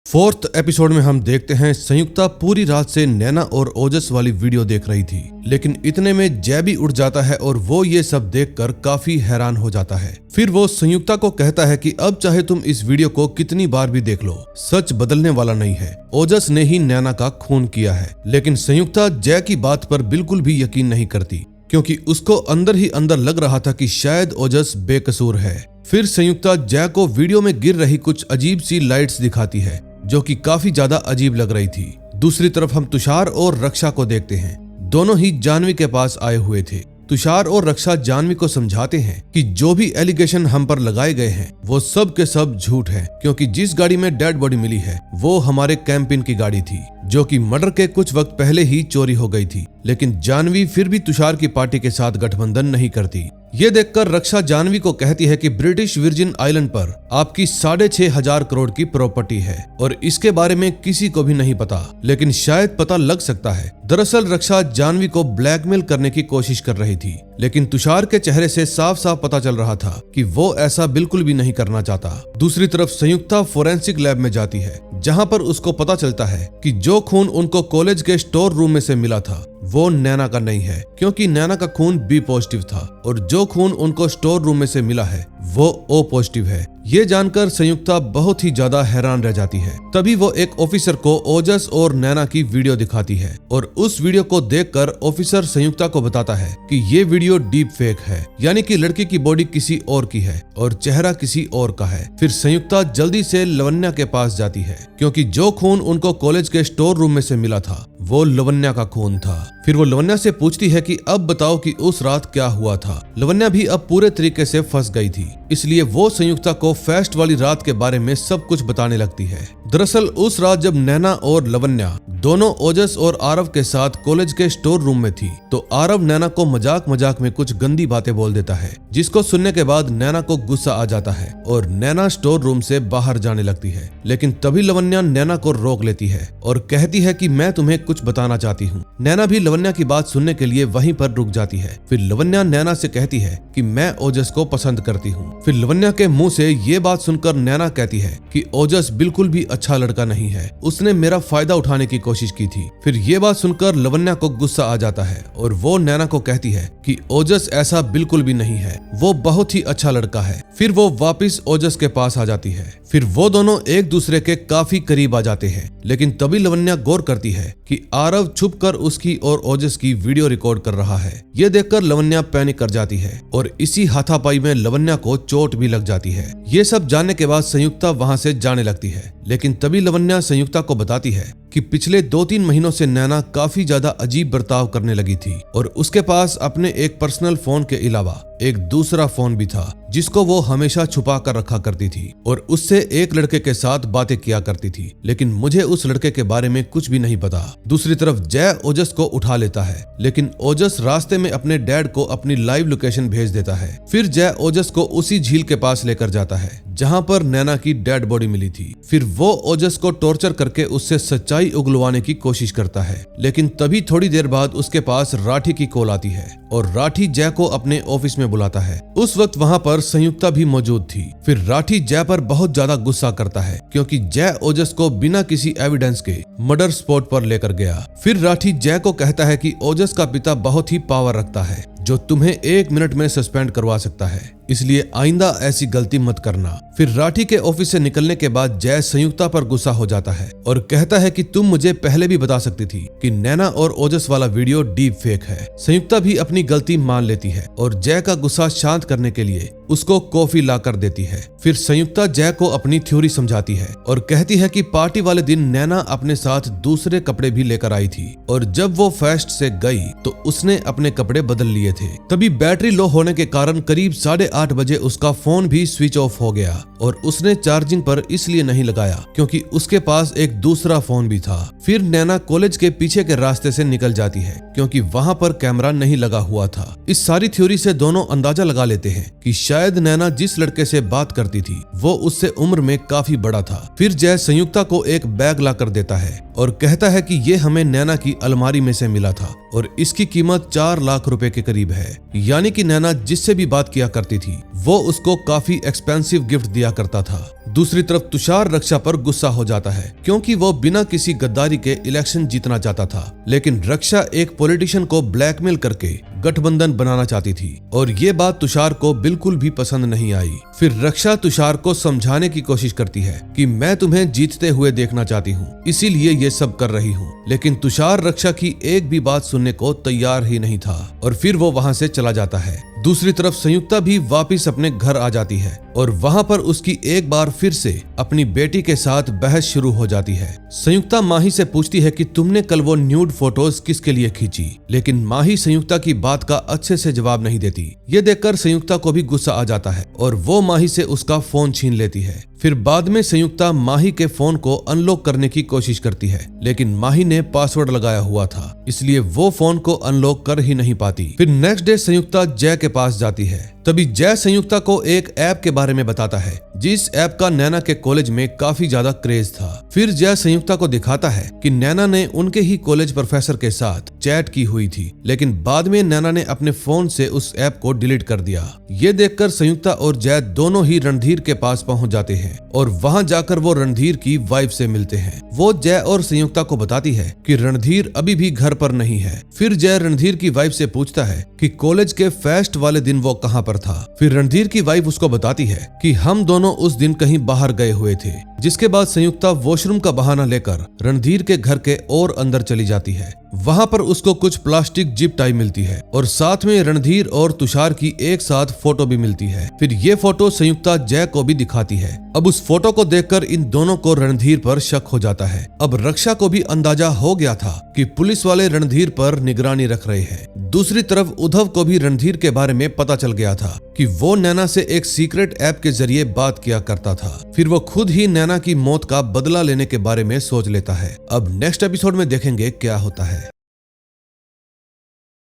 4th एपिसोड में हम देखते हैं संयुक्ता पूरी रात से नैना और ओजस वाली वीडियो देख रही थी, लेकिन इतने में जय भी उठ जाता है और वो ये सब देखकर काफी हैरान हो जाता है। फिर वो संयुक्ता को कहता है कि अब चाहे तुम इस वीडियो को कितनी बार भी देख लो, सच बदलने वाला नहीं है। ओजस ने ही नैना का खून किया है। लेकिन संयुक्ता जय की बात पर बिल्कुल भी यकीन नहीं करती, क्योंकि उसको अंदर ही अंदर लग रहा था कि शायद ओजस बेकसूर है। फिर संयुक्ता जय को वीडियो में गिर रही कुछ अजीब सी लाइट्स दिखाती है, जो कि काफी ज्यादा अजीब लग रही थी। दूसरी तरफ हम तुषार और रक्षा को देखते हैं। दोनों ही जानवी के पास आए हुए थे। तुषार और रक्षा जानवी को समझाते हैं कि जो भी एलिगेशन हम पर लगाए गए हैं वो सब के सब झूठ है, क्योंकि जिस गाड़ी में डेड बॉडी मिली है वो हमारे कैंपिन की गाड़ी थी, जो कि मर्डर के कुछ वक्त पहले ही चोरी हो गई थी। लेकिन जानवी फिर भी तुषार की पार्टी के साथ गठबंधन नहीं करती। ये देखकर रक्षा जानवी को कहती है कि ब्रिटिश वर्जिन आइलैंड पर आपकी 6,500 करोड़ की प्रॉपर्टी है और इसके बारे में किसी को भी नहीं पता, लेकिन शायद पता लग सकता है। दरअसल रक्षा जानवी को ब्लैकमेल करने की कोशिश कर रही थी, लेकिन तुषार के चेहरे से साफ साफ पता चल रहा था कि वो ऐसा बिल्कुल भी नहीं करना चाहता। दूसरी तरफ संयुक्ता फोरेंसिक लैब में जाती है, जहां पर उसको पता चलता है कि जो खून उनको कॉलेज के स्टोर रूम में से मिला था वो नैना का नहीं है, क्योंकि नैना का खून बी पॉजिटिव था और जो खून उनको स्टोर रूम में से मिला है वो ओ पॉजिटिव है। ये जानकर संयुक्ता बहुत ही ज्यादा हैरान रह जाती है। तभी वो एक ऑफिसर को ओजस और नैना की वीडियो दिखाती है और उस वीडियो को देखकर ऑफिसर संयुक्ता को बताता है कि ये वीडियो डीप फेक है, यानी कि लड़की की बॉडी किसी और की है और चेहरा किसी और का है। फिर संयुक्ता जल्दी से लवन्या के पास जाती है, क्योंकि जो खून उनको कॉलेज के स्टोर रूम में से मिला था वो लवन्या का खून था। फिर वो लवन्या से पूछती है कि अब बताओ कि उस रात क्या हुआ था। लवन्या भी अब पूरे तरीके से फंस गई थी, इसलिए वो संयुक्ता को फेस्ट वाली रात के बारे में सब कुछ बताने लगती है। दरअसल उस रात जब नैना और लवन्या दोनों ओजस और आरव के साथ कॉलेज के स्टोर रूम में थी तो आरव नैना को मजाक मजाक में कुछ गंदी बातें बोल देता है, जिसको सुनने के बाद नैना को गुस्सा आ जाता है और नैना स्टोर रूम से बाहर जाने लगती है। लेकिन तभी लवन्या नैना को रोक लेती है और कहती है कि मैं तुम्हें कुछ बताना चाहती हूँ। नैना भी लवन्या की बात सुनने के लिए वहीं पर रुक जाती है। फिर लवन्या नैना से कहती है कि मैं ओजस को पसंद करती हूँ। फिर लवन्या के मुंह से ये बात सुनकर नैना कहती है कि ओजस बिल्कुल भी अच्छा लड़का नहीं है, उसने मेरा फायदा उठाने की कोशिश की थी। फिर ये बात सुनकर लवन्या को गुस्सा आ जाता है और वो नैना को कहती है कि ओजस ऐसा बिल्कुल भी नहीं है, वो बहुत ही अच्छा लड़का है। फिर वो वापस ओजस के पास आ जाती है। फिर वो दोनों एक दूसरे के काफी करीब आ जाते हैं। लेकिन तभी लवन्या गौर करती है कि आरव छुपकर उसकी और ओजस की वीडियो रिकॉर्ड कर रहा है। ये देखकर लवन्या पैनिक कर जाती है और इसी हाथापाई में लवन्या को चोट भी लग जाती है। ये सब जानने के बाद संयुक्ता वहां से जाने लगती है। लेकिन तभी लवन्या संयुक्ता को बताती है कि पिछले 2-3 महीनों से नैना काफी ज्यादा अजीब बर्ताव करने लगी थी और उसके पास अपने एक पर्सनल फोन के अलावा एक दूसरा फोन भी था जिसको वो हमेशा छुपा कर रखा करती थी और उससे एक लड़के के साथ बातें किया करती थी। लेकिन मुझे उस लड़के के बारे में कुछ भी नहीं पता। दूसरी तरफ जय ओजस को उठा लेता है, लेकिन ओजस रास्ते में अपने डैड को अपनी लाइव लोकेशन भेज देता है। फिर जय ओजस को उसी झील के पास लेकर जाता है जहां पर नैना की डेड बॉडी मिली थी। फिर वो ओजस को टॉर्चर करके उससे सच्चाई उगलवाने की कोशिश करता है। लेकिन तभी थोड़ी देर बाद उसके पास राठी की कॉल आती है और राठी जय को अपने ऑफिस में बुलाता है। उस वक्त वहां पर संयुक्ता भी मौजूद थी। फिर राठी जय पर बहुत ज्यादा गुस्सा करता है क्योंकि जय ओजस को बिना किसी एविडेंस के मर्डर स्पॉट पर लेकर गया। फिर राठी जय को कहता है कि ओजस का पिता बहुत ही पावर रखता है जो तुम्हें 1 मिनट में सस्पेंड करवा सकता है, इसलिए आइंदा ऐसी गलती मत करना। फिर राठी के ऑफिस से निकलने के बाद जय संयुक्ता पर गुस्सा हो जाता है और कहता है कि तुम मुझे पहले भी बता सकती थी कि नैना और ओजस वाला वीडियो डीप फेक है। संयुक्ता भी अपनी गलती मान लेती है और जय का गुस्सा शांत करने के लिए उसको कॉफी ला कर देती है। फिर संयुक्ता जय को अपनी थ्योरी समझाती है और कहती है कि पार्टी वाले दिन नैना अपने साथ दूसरे कपड़े भी लेकर आई थी और जब वो फेस्ट से गई तो उसने अपने कपड़े बदल लिए थे। तभी बैटरी लो होने के कारण करीब 8:30 बजे उसका फोन भी स्विच ऑफ हो गया और उसने चार्जिंग पर इसलिए नहीं लगाया क्योंकि उसके पास एक दूसरा फोन भी था। फिर नैना कॉलेज के पीछे के रास्ते से निकल जाती है क्योंकि वहां पर कैमरा नहीं लगा हुआ था। इस सारी थ्योरी से दोनों अंदाजा लगा लेते हैं कि शायद नैना जिस लड़के से बात करती थी वो उससे उम्र में काफी बड़ा था। फिर जय संयुक्ता को एक बैग ला कर देता है और कहता है कि ये हमें नैना की अलमारी में से मिला था और इसकी कीमत 4 लाख रुपए के करीब है। यानी कि नैना जिससे भी बात किया करती थी वो उसको काफी एक्सपेंसिव गिफ्ट दिया करता था। दूसरी तरफ तुषार रक्षा पर गुस्सा हो जाता है क्योंकि वो बिना किसी गद्दारी के इलेक्शन जीतना चाहता था, लेकिन रक्षा एक पॉलिटिशियन को ब्लैकमेल करके गठबंधन बनाना चाहती थी और ये बात तुषार को बिल्कुल भी पसंद नहीं आई। फिर रक्षा तुषार को समझाने की कोशिश करती है कि मैं तुम्हें जीतते हुए देखना चाहती हूँ, इसीलिए ये सब कर रही हूँ। लेकिन तुषार रक्षा की एक भी बात सुनने को तैयार ही नहीं था और फिर वो वहां से चला जाता है। दूसरी तरफ संयुक्ता भी वापस अपने घर आ जाती है और वहां पर उसकी एक बार फिर से अपनी बेटी के साथ बहस शुरू हो जाती है। संयुक्ता माही से पूछती है कि तुमने कल वो न्यूड फोटोज किसके लिए खींची, लेकिन माही संयुक्ता की बात का अच्छे से जवाब नहीं देती। ये देखकर संयुक्ता को भी गुस्सा आ जाता है और वो माही से उसका फोन छीन लेती है। फिर बाद में संयुक्ता माही के फोन को अनलॉक करने की कोशिश करती है, लेकिन माही ने पासवर्ड लगाया हुआ था, इसलिए वो फोन को अनलॉक कर ही नहीं पाती। फिर नेक्स्ट डे संयुक्ता जय के पास जाती है। तभी जय संयुक्ता को एक ऐप के बारे में बताता है जिस ऐप का नैना के कॉलेज में काफी ज्यादा क्रेज था। फिर जय संयुक्ता को दिखाता है कि नैना ने उनके ही कॉलेज प्रोफेसर के साथ चैट की हुई थी, लेकिन बाद में नैना ने अपने फोन से उस ऐप को डिलीट कर दिया। ये देखकर संयुक्ता और जय दोनों ही रणधीर के पास पहुंच जाते हैं और वहां जाकर वो रणधीर की वाइफ से मिलते हैं। वो जय और संयुक्ता को बताती है कि रणधीर अभी भी घर पर नहीं है। फिर जय रणधीर की वाइफ से पूछता है कि कॉलेज के फेस्ट वाले दिन वो कहां पर था। फिर रणधीर की वाइफ उसको बताती है कि हम दोनों उस दिन कहीं बाहर गए हुए थे, जिसके बाद संयुक्ता वॉशरूम का बहाना लेकर रणधीर के घर के और अंदर चली जाती है। वहां पर उसको कुछ प्लास्टिक जिप टाई मिलती है और साथ में रणधीर और तुषार की एक साथ फोटो भी मिलती है। फिर ये फोटो संयुक्ता जय को भी दिखाती है। अब उस फोटो को देखकर इन दोनों को रणधीर पर शक हो जाता है। अब रक्षा को भी अंदाजा हो गया था कि पुलिस वाले रणधीर पर निगरानी रख रहे हैं। दूसरी तरफ उद्धव को भी रणधीर के बारे में पता चल गया था कि वो नैना से एक सीक्रेट ऐप के जरिए बात किया करता था। फिर वो खुद ही नैना की मौत का बदला लेने के बारे में सोच लेता है। अब नेक्स्ट एपिसोड में देखेंगे क्या होता है।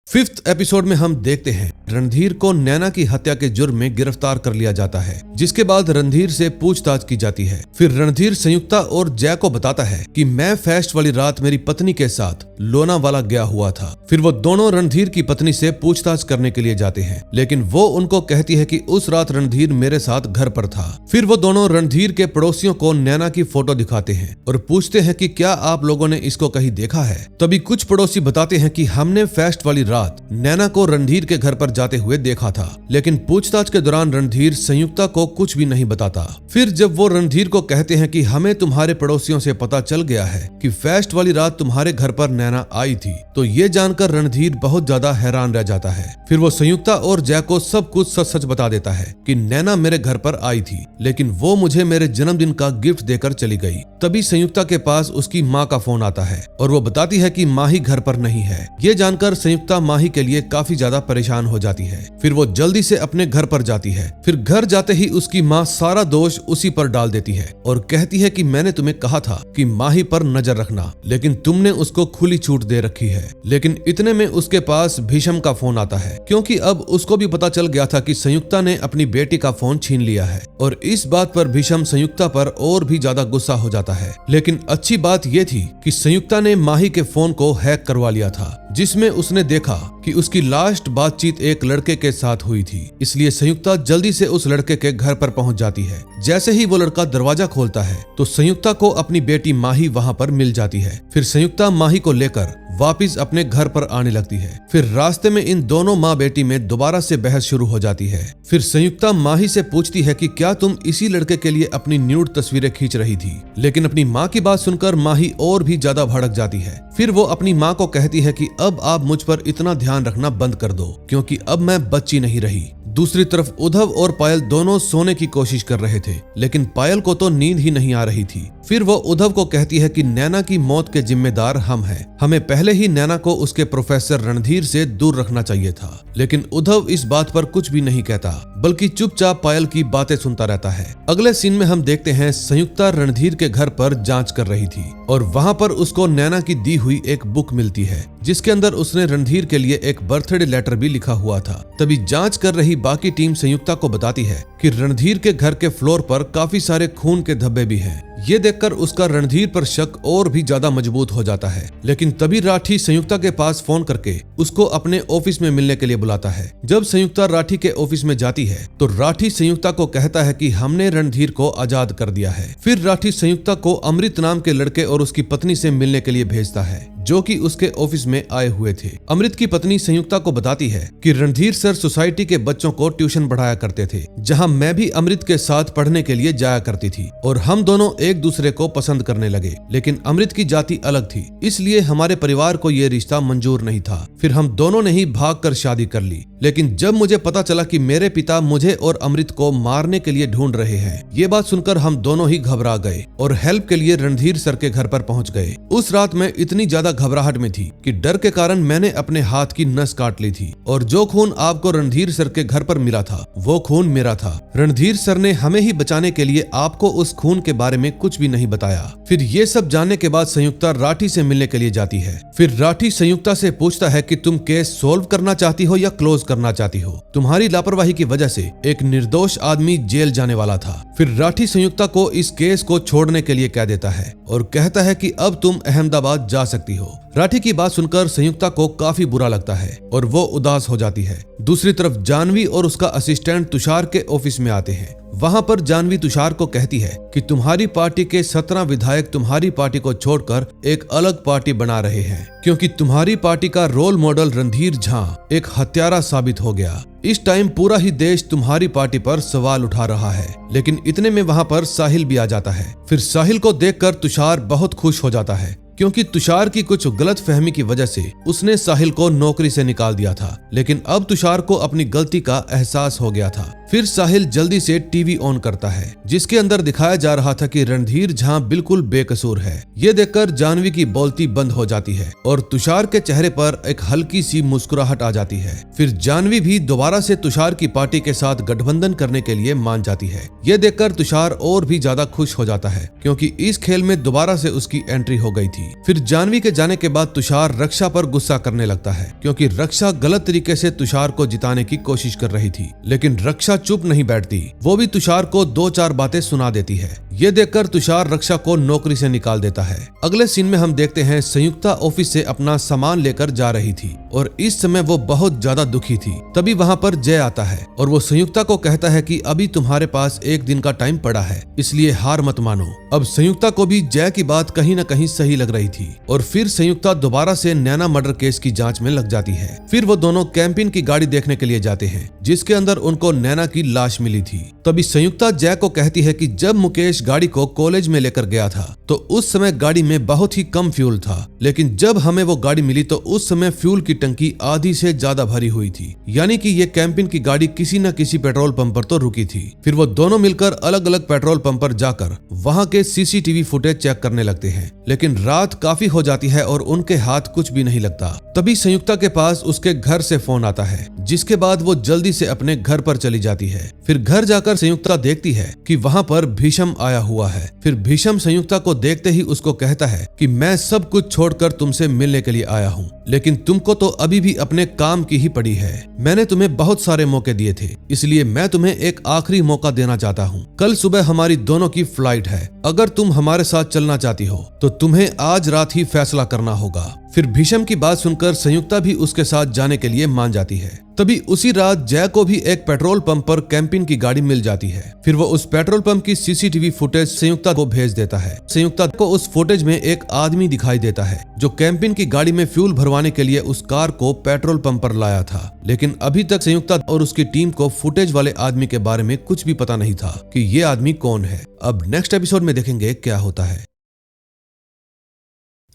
5th एपिसोड में हम देखते हैं रणधीर को नैना की हत्या के जुर्म में गिरफ्तार कर लिया जाता है, जिसके बाद रणधीर से पूछताछ की जाती है। फिर रणधीर संयुक्ता और जय को बताता है कि मैं फेस्ट वाली रात मेरी पत्नी के साथ लोनावाला गया हुआ था। फिर वो दोनों रणधीर की पत्नी से पूछताछ करने के लिए जाते हैं, लेकिन वो उनको कहती है कि उस रात रणधीर मेरे साथ घर पर था। फिर वो दोनों रणधीर के पड़ोसियों को नैना की फोटो दिखाते हैं और पूछते हैं कि क्या आप लोगों ने इसको कहीं देखा है। तभी कुछ पड़ोसी बताते हैं कि हमने फेस्ट वाली रात नैना को रणधीर के घर पर जाते हुए देखा था, लेकिन पूछताछ के दौरान रणधीर संयुक्ता को कुछ भी नहीं बताता। फिर जब वो रणधीर को कहते हैं कि हमें तुम्हारे पड़ोसियों से पता चल गया है कि फेस्ट वाली रात तुम्हारे घर पर नैना आई थी, तो ये जानकर रणधीर बहुत ज्यादा हैरान रह जाता है। फिर वो संयुक्ता और जय को सब कुछ सच सच बता देता है कि नैना मेरे घर पर आई थी, लेकिन वो मुझे मेरे जन्मदिन का गिफ्ट देकर चली गई। तभी संयुक्ता के पास उसकी माँ का फोन आता है और वो बताती है कि माँ ही घर पर नहीं है। ये जानकर संयुक्ता माँ के लिए काफी ज्यादा परेशान हो जाती है। फिर वो जल्दी से अपने घर पर जाती है। फिर घर जाते ही उसकी माँ सारा दोष उसी पर डाल देती है और कहती है कि मैंने तुम्हें कहा था कि माही पर नजर रखना, लेकिन तुमने उसको खुली छूट दे रखी है। लेकिन इतने में उसके पास भीषम का फोन आता है, क्योंकि अब उसको भी पता चल गया था कि संयुक्ता ने अपनी बेटी का फोन छीन लिया है। और इस बात पर भीषम संयुक्ता पर और भी ज्यादा गुस्सा हो जाता है। लेकिन अच्छी बात यह थी कि संयुक्ता ने माही के फोन को हैक करवा लिया था, जिसमें उसने देखा कि उसकी लास्ट बातचीत एक लड़के के साथ हुई थी। इसलिए संयुक्ता जल्दी से उस लड़के के घर पर पहुंच जाती है। जैसे ही वो लड़का दरवाजा खोलता है तो संयुक्ता को अपनी बेटी माही वहां पर मिल जाती है। फिर संयुक्ता माही को लेकर वापिस अपने घर पर आने लगती है। फिर रास्ते में इन दोनों माँ बेटी में दोबारा से बहस शुरू हो जाती है। फिर संयुक्ता माही से पूछती है कि क्या तुम इसी लड़के के लिए अपनी न्यूड तस्वीरें खींच रही थी, लेकिन अपनी माँ की बात सुनकर माही और भी ज्यादा भड़क जाती है। फिर वो अपनी माँ को कहती है कि अब आप मुझ पर इतना ध्यान रखना बंद कर दो, क्योंकि अब मैं बच्ची नहीं रही। दूसरी तरफ उद्धव और पायल दोनों सोने की कोशिश कर रहे थे, लेकिन पायल को तो नींद ही नहीं आ रही थी। फिर वो उद्धव को कहती है कि नैना की मौत के जिम्मेदार हम हैं। हमें पहले ही नैना को उसके प्रोफेसर रणधीर से दूर रखना चाहिए था। लेकिन उद्धव इस बात पर कुछ भी नहीं कहता, बल्कि चुपचाप पायल की बातें सुनता रहता है। अगले सीन में हम देखते हैं संयुक्ता रणधीर के घर पर जांच कर रही थी और वहां पर उसको नैना की दी हुई एक बुक मिलती है, जिसके अंदर उसने रणधीर के लिए एक बर्थडे लेटर भी लिखा हुआ था। तभी जांच कर रही बाकी टीम संयुक्ता को बताती है कि रणधीर के घर के फ्लोर पर काफी सारे खून के धब्बे भी हैं। ये देखकर उसका रणधीर पर शक और भी ज्यादा मजबूत हो जाता है। लेकिन तभी राठी संयुक्ता के पास फोन करके उसको अपने ऑफिस में मिलने के लिए बुलाता है। जब संयुक्ता राठी के ऑफिस में जाती है तो राठी संयुक्ता को कहता है कि हमने रणधीर को आजाद कर दिया है। फिर राठी संयुक्ता को अमृत नाम के लड़के और उसकी पत्नी से मिलने के लिए भेजता है, जो कि उसके ऑफिस में आए हुए थे। अमृत की पत्नी संयुक्ता को बताती है कि रणधीर सर सोसाइटी के बच्चों को ट्यूशन पढ़ाया करते थे, जहां मैं भी अमृत के साथ पढ़ने के लिए जाया करती थी, और हम दोनों एक दूसरे को पसंद करने लगे। लेकिन अमृत की जाति अलग थी, इसलिए हमारे परिवार को ये रिश्ता मंजूर नहीं था। फिर हम दोनों ने ही भागकर शादी कर ली। लेकिन जब मुझे पता चला कि मेरे पिता मुझे और अमृत को मारने के लिए ढूंढ रहे हैं, ये बात सुनकर हम दोनों ही घबरा गए और हेल्प के लिए रणधीर सर के घर पर पहुंच गए। उस रात मैं इतनी ज्यादा घबराहट में थी कि डर के कारण मैंने अपने हाथ की नस काट ली थी, और जो खून आपको रणधीर सर के घर पर मिला था वो खून मेरा था। रणधीर सर ने हमें ही बचाने के लिए आपको उस खून के बारे में कुछ भी नहीं बताया। फिर ये सब जानने के बाद संयुक्ता राठी से मिलने के लिए जाती है। फिर राठी संयुक्ता से पूछता है कि तुम केस सोल्व करना चाहती हो या क्लोज करना चाहती हो। तुम्हारी लापरवाही की वजह से एक निर्दोष आदमी जेल जाने वाला था। फिर राठी संयुक्ता को इस केस को छोड़ने के लिए कह देता है और कहता है कि अब तुम अहमदाबाद जा सकती हो। राठी की बात सुनकर संयुक्ता को काफी बुरा लगता है और वो उदास हो जाती है। दूसरी तरफ जानवी और उसका असिस्टेंट तुषार के ऑफिस में आते हैं। वहां पर जानवी तुषार को कहती है कि तुम्हारी पार्टी के 17 विधायक तुम्हारी पार्टी को छोड़कर एक अलग पार्टी बना रहे हैं, क्योंकि तुम्हारी पार्टी का रोल मॉडल रणधीर झा एक हत्यारा साबित हो गया। इस टाइम पूरा ही देश तुम्हारी पार्टी पर सवाल उठा रहा है। लेकिन इतने में वहां पर साहिल भी आ जाता है। फिर साहिल को देखकर तुषार बहुत खुश हो जाता है, क्योंकि तुषार की कुछ गलत फहमी की वजह से उसने साहिल को नौकरी से निकाल दिया था। लेकिन अब तुषार को अपनी गलती का एहसास हो गया था। फिर साहिल जल्दी से टीवी ऑन करता है, जिसके अंदर दिखाया जा रहा था कि रणधीर झा बिल्कुल बेकसूर है। ये देखकर जानवी की बोलती बंद हो जाती है और तुषार के चेहरे पर एक हल्की सी मुस्कुराहट आ जाती है। फिर जानवी भी दोबारा से तुषार की पार्टी के साथ गठबंधन करने के लिए मान जाती है। ये देखकर तुषार और भी ज्यादा खुश हो जाता है, क्योंकि इस खेल में दोबारा से उसकी एंट्री हो गई थी। फिर जानवी के जाने के बाद तुषार रक्षा पर गुस्सा करने लगता है, क्योंकि रक्षा गलत तरीके से तुषार को जिताने की कोशिश कर रही थी। लेकिन रक्षा चुप नहीं बैठती, वो भी तुषार को 2-4 बातें सुना देती है। ये देखकर तुषार रक्षा को नौकरी से निकाल देता है। अगले सीन में हम देखते हैं संयुक्ता ऑफिस से अपना सामान लेकर जा रही थी और इस समय वो बहुत ज्यादा दुखी थी। तभी वहाँ पर जय आता है और वो संयुक्ता को कहता है कि अभी तुम्हारे पास 1 दिन का टाइम पड़ा है, इसलिए हार मत मानो। अब संयुक्ता को भी जय की बात कहीं न कहीं सही लग रही थी और फिर संयुक्ता दोबारा से नैना मर्डर केस की जांच में लग जाती है। फिर वो दोनों कैंपिन की गाड़ी देखने के लिए जाते हैं, जिसके अंदर उनको नैना की लाश मिली थी। तभी संयुक्ता जय को कहती है कि जब मुकेश गाड़ी को कॉलेज में लेकर गया था तो उस समय गाड़ी में बहुत ही कम फ्यूल था, लेकिन जब हमें वो गाड़ी मिली तो उस समय फ्यूल की टंकी आधी से ज्यादा भरी हुई थी, यानी कि ये कैंपिन की गाड़ी किसी न किसी पेट्रोल पंप पर तो रुकी थी। फिर वो दोनों मिलकर अलग अलग पेट्रोल पंप पर जाकर वहाँ के सीसीटीवी फुटेज चेक करने लगते हैं, लेकिन रात काफी हो जाती है और उनके हाथ कुछ भी नहीं लगता। तभी संयुक्ता के पास उसके घर से फोन आता है, जिसके बाद वो जल्दी से अपने घर पर चली जाती है। फिर घर जाकर संयुक्ता देखती है कि वहाँ पर भीषम आया हुआ है। फिर भीषम संयुक्ता को देखते ही उसको कहता है कि मैं सब कुछ छोड़कर तुमसे मिलने के लिए आया हूँ, लेकिन तुमको तो अभी भी अपने काम की ही पड़ी है। मैंने तुम्हें बहुत सारे मौके दिए थे, इसलिए मैं तुम्हें एक आखिरी मौका देना चाहता हूँ। कल सुबह हमारी दोनों की फ्लाइट है, अगर तुम हमारे साथ चलना चाहती हो तो तुम्हें आज रात ही फैसला करना होगा। फिर भीषम की बात सुनकर संयुक्ता भी उसके साथ जाने के लिए मान जाती है। तभी उसी रात जय को भी एक पेट्रोल पंप पर कैंपिन की गाड़ी मिल जाती है। फिर वो उस पेट्रोल पंप की सीसीटीवी फुटेज संयुक्ता को भेज देता है। संयुक्ता को उस फुटेज में एक आदमी दिखाई देता है जो कैंपिन की गाड़ी में फ्यूल भरवाने के लिए उस कार को पेट्रोल पंप पर लाया था, लेकिन अभी तक संयुक्ता और उसकी टीम को फुटेज वाले आदमी के बारे में कुछ भी पता नहीं था कि ये आदमी कौन है। अब नेक्स्ट एपिसोड में देखेंगे क्या होता है।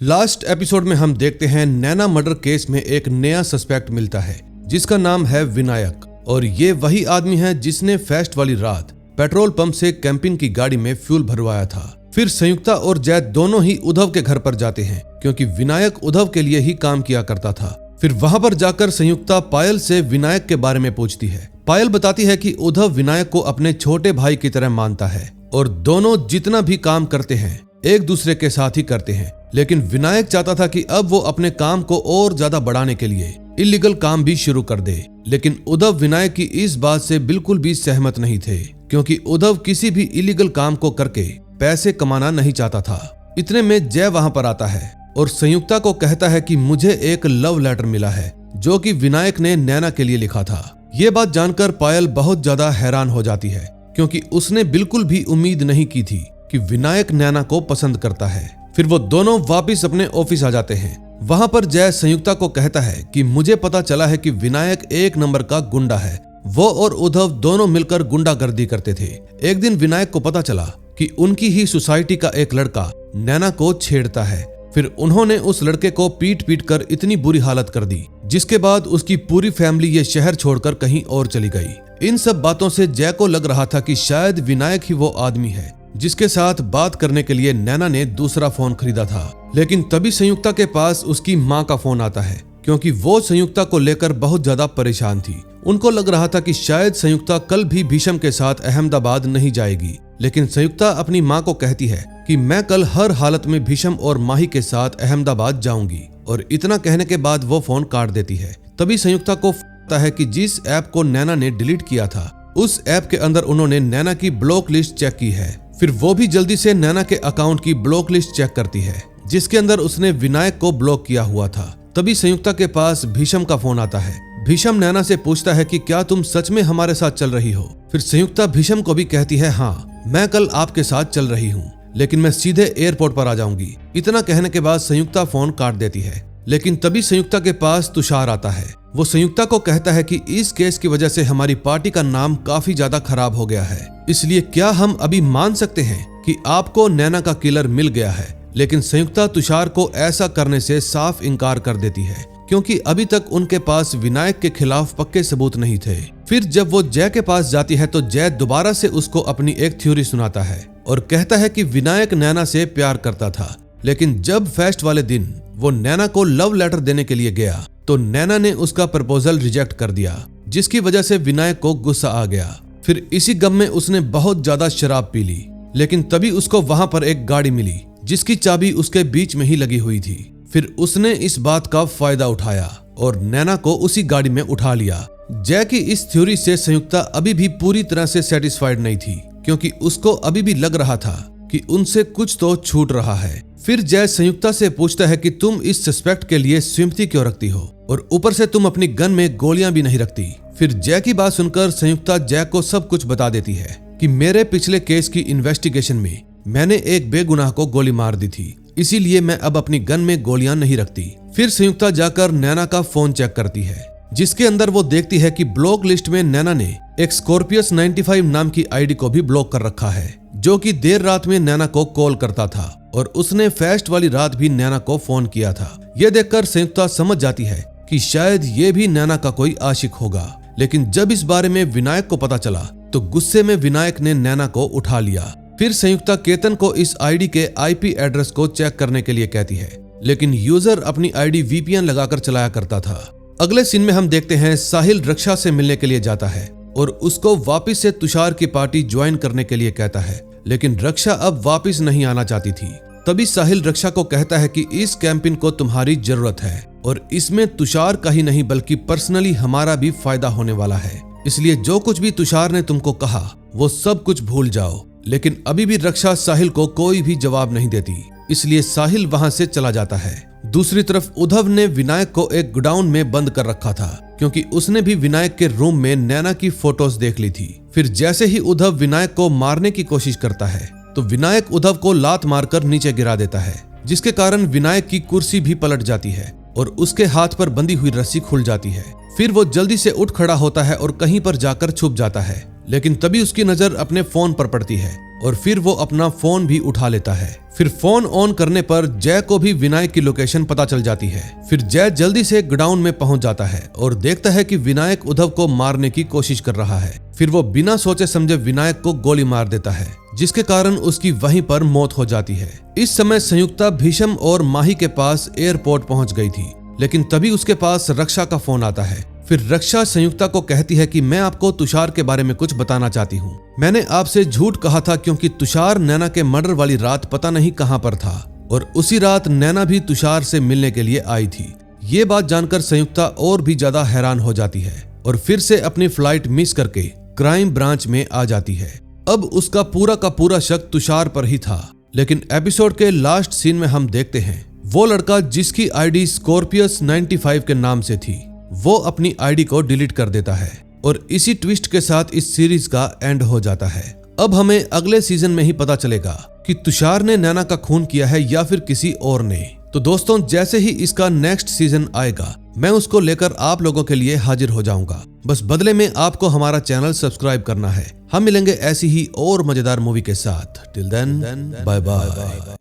लास्ट एपिसोड में हम देखते हैं नैना मर्डर केस में एक नया सस्पेक्ट मिलता है, जिसका नाम है विनायक, और ये वही आदमी है जिसने फेस्ट वाली रात पेट्रोल पंप से कैंपिन की गाड़ी में फ्यूल भरवाया था। फिर संयुक्ता और जय दोनों ही उद्धव के घर पर जाते हैं, क्योंकि विनायक उद्धव के लिए ही काम किया करता था। फिर वहां पर जाकर संयुक्ता पायल से विनायक के बारे में पूछती है। पायल बताती है कि उद्धव विनायक को अपने छोटे भाई की तरह मानता है और दोनों जितना भी काम करते हैं एक दूसरे के साथ ही करते हैं, लेकिन विनायक चाहता था कि अब वो अपने काम को और ज्यादा बढ़ाने के लिए इलीगल काम भी शुरू कर दे। लेकिन उद्धव विनायक की इस बात से बिल्कुल भी सहमत नहीं थे, क्योंकि उद्धव किसी भी इलीगल काम को करके पैसे कमाना नहीं चाहता था। इतने में जय वहां पर आता है और संयुक्ता को कहता है कि मुझे एक लव लेटर मिला है जो कि विनायक ने नैना के लिए लिखा था। ये बात जानकर पायल बहुत ज्यादा हैरान हो जाती है, क्योंकि उसने बिल्कुल भी उम्मीद नहीं की थी कि विनायक नैना को पसंद करता है। फिर वो दोनों वापस अपने ऑफिस आ जाते हैं। वहां पर जय संयुक्ता को कहता है कि मुझे पता चला है कि विनायक 1 नंबर का गुंडा है। वो और उद्धव दोनों मिलकर गुंडागर्दी करते थे। एक दिन विनायक को पता चला कि उनकी ही सोसाइटी का एक लड़का नैना को छेड़ता है। फिर उन्होंने उस लड़के को पीट पीट कर इतनी बुरी हालत कर दी, जिसके बाद उसकी पूरी फैमिली ये शहर छोड़कर कहीं और चली गई। इन सब बातों से जय को लग रहा था कि शायद विनायक ही वो आदमी है जिसके साथ बात करने के लिए नैना ने दूसरा फोन खरीदा था। लेकिन तभी संयुक्ता के पास उसकी माँ का फोन आता है, क्योंकि वो संयुक्ता को लेकर बहुत ज्यादा परेशान थी। उनको लग रहा था कि शायद संयुक्ता कल भी भीषम के साथ अहमदाबाद नहीं जाएगी, लेकिन संयुक्ता अपनी माँ को कहती है कि मैं कल हर हालत में भीषम और माही के साथ अहमदाबाद जाऊंगी, और इतना कहने के बाद वो फोन काट देती है। तभी संयुक्ता को पता है कि जिस ऐप को नैना ने डिलीट किया था उस ऐप के अंदर उन्होंने नैना की ब्लॉक लिस्ट चेक की है। फिर वो भी जल्दी से नैना के अकाउंट की ब्लॉक लिस्ट चेक करती है, जिसके अंदर उसने विनायक को ब्लॉक किया हुआ था। तभी संयुक्ता के पास भीषम का फोन आता है। भीषम नैना से पूछता है कि क्या तुम सच में हमारे साथ चल रही हो। फिर संयुक्ता भीषम को भी कहती है, हाँ मैं कल आपके साथ चल रही हूँ, लेकिन मैं सीधे एयरपोर्ट पर आ जाऊंगी। इतना कहने के बाद संयुक्ता फोन काट देती है। लेकिन तभी संयुक्ता के पास तुषार आता है। वो संयुक्ता को कहता है कि इस केस की वजह से हमारी पार्टी का नाम काफी ज्यादा खराब हो गया है, इसलिए क्या हम अभी मान सकते हैं कि आपको नैना का किलर मिल गया है। लेकिन संयुक्ता तुषार को ऐसा करने से साफ इनकार कर देती है, क्योंकि अभी तक उनके पास विनायक के खिलाफ पक्के सबूत नहीं थे। फिर जब वो जय के पास जाती है तो जय दोबारा से उसको अपनी एक थ्योरी सुनाता है और कहता है कि विनायक नैना से प्यार करता था, लेकिन जब फेस्ट वाले दिन वो नैना को लव लेटर देने के लिए गया तो नैना ने उसका प्रपोजल रिजेक्ट कर दिया, जिसकी वजह से विनायक को गुस्सा आ गया। फिर इसी गम में उसने बहुत ज्यादा शराब पी ली, लेकिन तभी उसको वहां पर एक गाड़ी मिली जिसकी चाबी उसके बीच में ही लगी हुई थी। फिर उसने इस बात का फायदा उठाया और नैना को उसी गाड़ी में उठा लिया। जय की इस थ्योरी से संयुक्ता अभी भी पूरी तरह से सेटिस्फाइड नहीं थी, क्योंकि उसको अभी भी लग रहा था कि उनसे कुछ तो छूट रहा है। फिर जय संयुक्ता से पूछता है कि तुम इस सस्पेक्ट के लिए सिंपैथी क्यों रखती हो और ऊपर से तुम अपनी गन में गोलियां भी नहीं रखती। फिर जय की बात सुनकर संयुक्ता जय को सब कुछ बता देती है कि मेरे पिछले केस की इन्वेस्टिगेशन में मैंने एक बेगुनाह को गोली मार दी थी, इसीलिए मैं अब अपनी गन में गोलियां नहीं रखती। फिर संयुक्ता जाकर नैना का फोन चेक करती है, जिसके अंदर वो देखती है कि ब्लॉक लिस्ट में नैना ने एक स्कॉर्पियस 95 नाम की आईडी को भी ब्लॉक कर रखा है, जो कि देर रात में नैना को कॉल करता था और उसने फेस्ट वाली रात भी नैना को फोन किया था। यह देखकर संयुक्ता समझ जाती है कि शायद ये भी नैना का कोई आशिक होगा, लेकिन जब इस बारे में विनायक को पता चला तो गुस्से में विनायक ने नैना को उठा लिया। फिर संयुक्ता केतन को इस आईडी के आईपी एड्रेस को चेक करने के लिए कहती है, लेकिन यूजर अपनी आईडी वीपीएन लगाकर चलाया करता था। अगले सीन में हम देखते हैं साहिल रक्षा से मिलने के लिए जाता है और उसको वापस से तुषार की पार्टी ज्वाइन करने के लिए कहता है, लेकिन रक्षा अब वापस नहीं आना चाहती थी। तभी साहिल रक्षा को कहता है कि इस कैंपेन को तुम्हारी जरूरत है और इसमें तुषार का ही नहीं बल्कि पर्सनली हमारा भी फायदा होने वाला है, इसलिए जो कुछ भी तुषार ने तुमको कहा वो सब कुछ भूल जाओ। लेकिन अभी भी रक्षा साहिल को कोई भी जवाब नहीं देती, इसलिए साहिल वहां से चला जाता है। दूसरी तरफ उद्धव ने विनायक को एक गोडाउन में बंद कर रखा था, क्योंकि उसने भी विनायक के रूम में नैना की फोटोज देख ली थी। फिर जैसे ही उद्धव विनायक को मारने की कोशिश करता है तो विनायक उद्धव को लात मारकर नीचे गिरा देता है, जिसके कारण विनायक की कुर्सी भी पलट जाती है और उसके हाथ पर बंधी हुई रस्सी खुल जाती है। फिर वो जल्दी से उठ खड़ा होता है और कहीं पर जाकर छुप जाता है, लेकिन तभी उसकी नजर अपने फोन पर पड़ती है और फिर वो अपना फोन भी उठा लेता है। फिर फोन ऑन करने पर जय को भी विनायक की लोकेशन पता चल जाती है। फिर जय जल्दी से गोडाउन में पहुंच जाता है और देखता है कि विनायक उद्धव को मारने की कोशिश कर रहा है। फिर वो बिना सोचे समझे विनायक को गोली मार देता है, जिसके कारण उसकी वहीं पर मौत हो जाती है। इस समय संयुक्ता भीषम और माही के पास एयरपोर्ट पहुंच गई थी, लेकिन तभी उसके पास रक्षा का फोन आता है। फिर रक्षा संयुक्ता को कहती है कि मैं आपको तुषार के बारे में कुछ बताना चाहती हूँ। मैंने आपसे झूठ कहा था क्योंकि तुषार नैना के मर्डर वाली रात पता नहीं कहां पर था और उसी रात नैना भी तुषार से मिलने के लिए आई थी। ये बात जानकर संयुक्ता और भी ज्यादा हैरान हो जाती है और फिर से अपनी फ्लाइट मिस करके क्राइम ब्रांच में आ जाती है। अब उसका पूरा का पूरा शक तुषार पर ही था, लेकिन एपिसोड के लास्ट सीन में हम देखते हैं वो लड़का जिसकी आईडी स्कॉर्पियस 95 के नाम से थी, वो अपनी आईडी को डिलीट कर देता है और इसी ट्विस्ट के साथ इस सीरीज का एंड हो जाता है। अब हमें अगले सीजन में ही पता चलेगा कि तुषार ने नैना का खून किया है या फिर किसी और ने। तो दोस्तों, जैसे ही इसका नेक्स्ट सीजन आएगा मैं उसको लेकर आप लोगों के लिए हाजिर हो जाऊंगा। बस बदले में आपको हमारा चैनल सब्सक्राइब करना है। हम मिलेंगे ऐसी ही और मजेदार मूवी के साथ। Till then bye bye.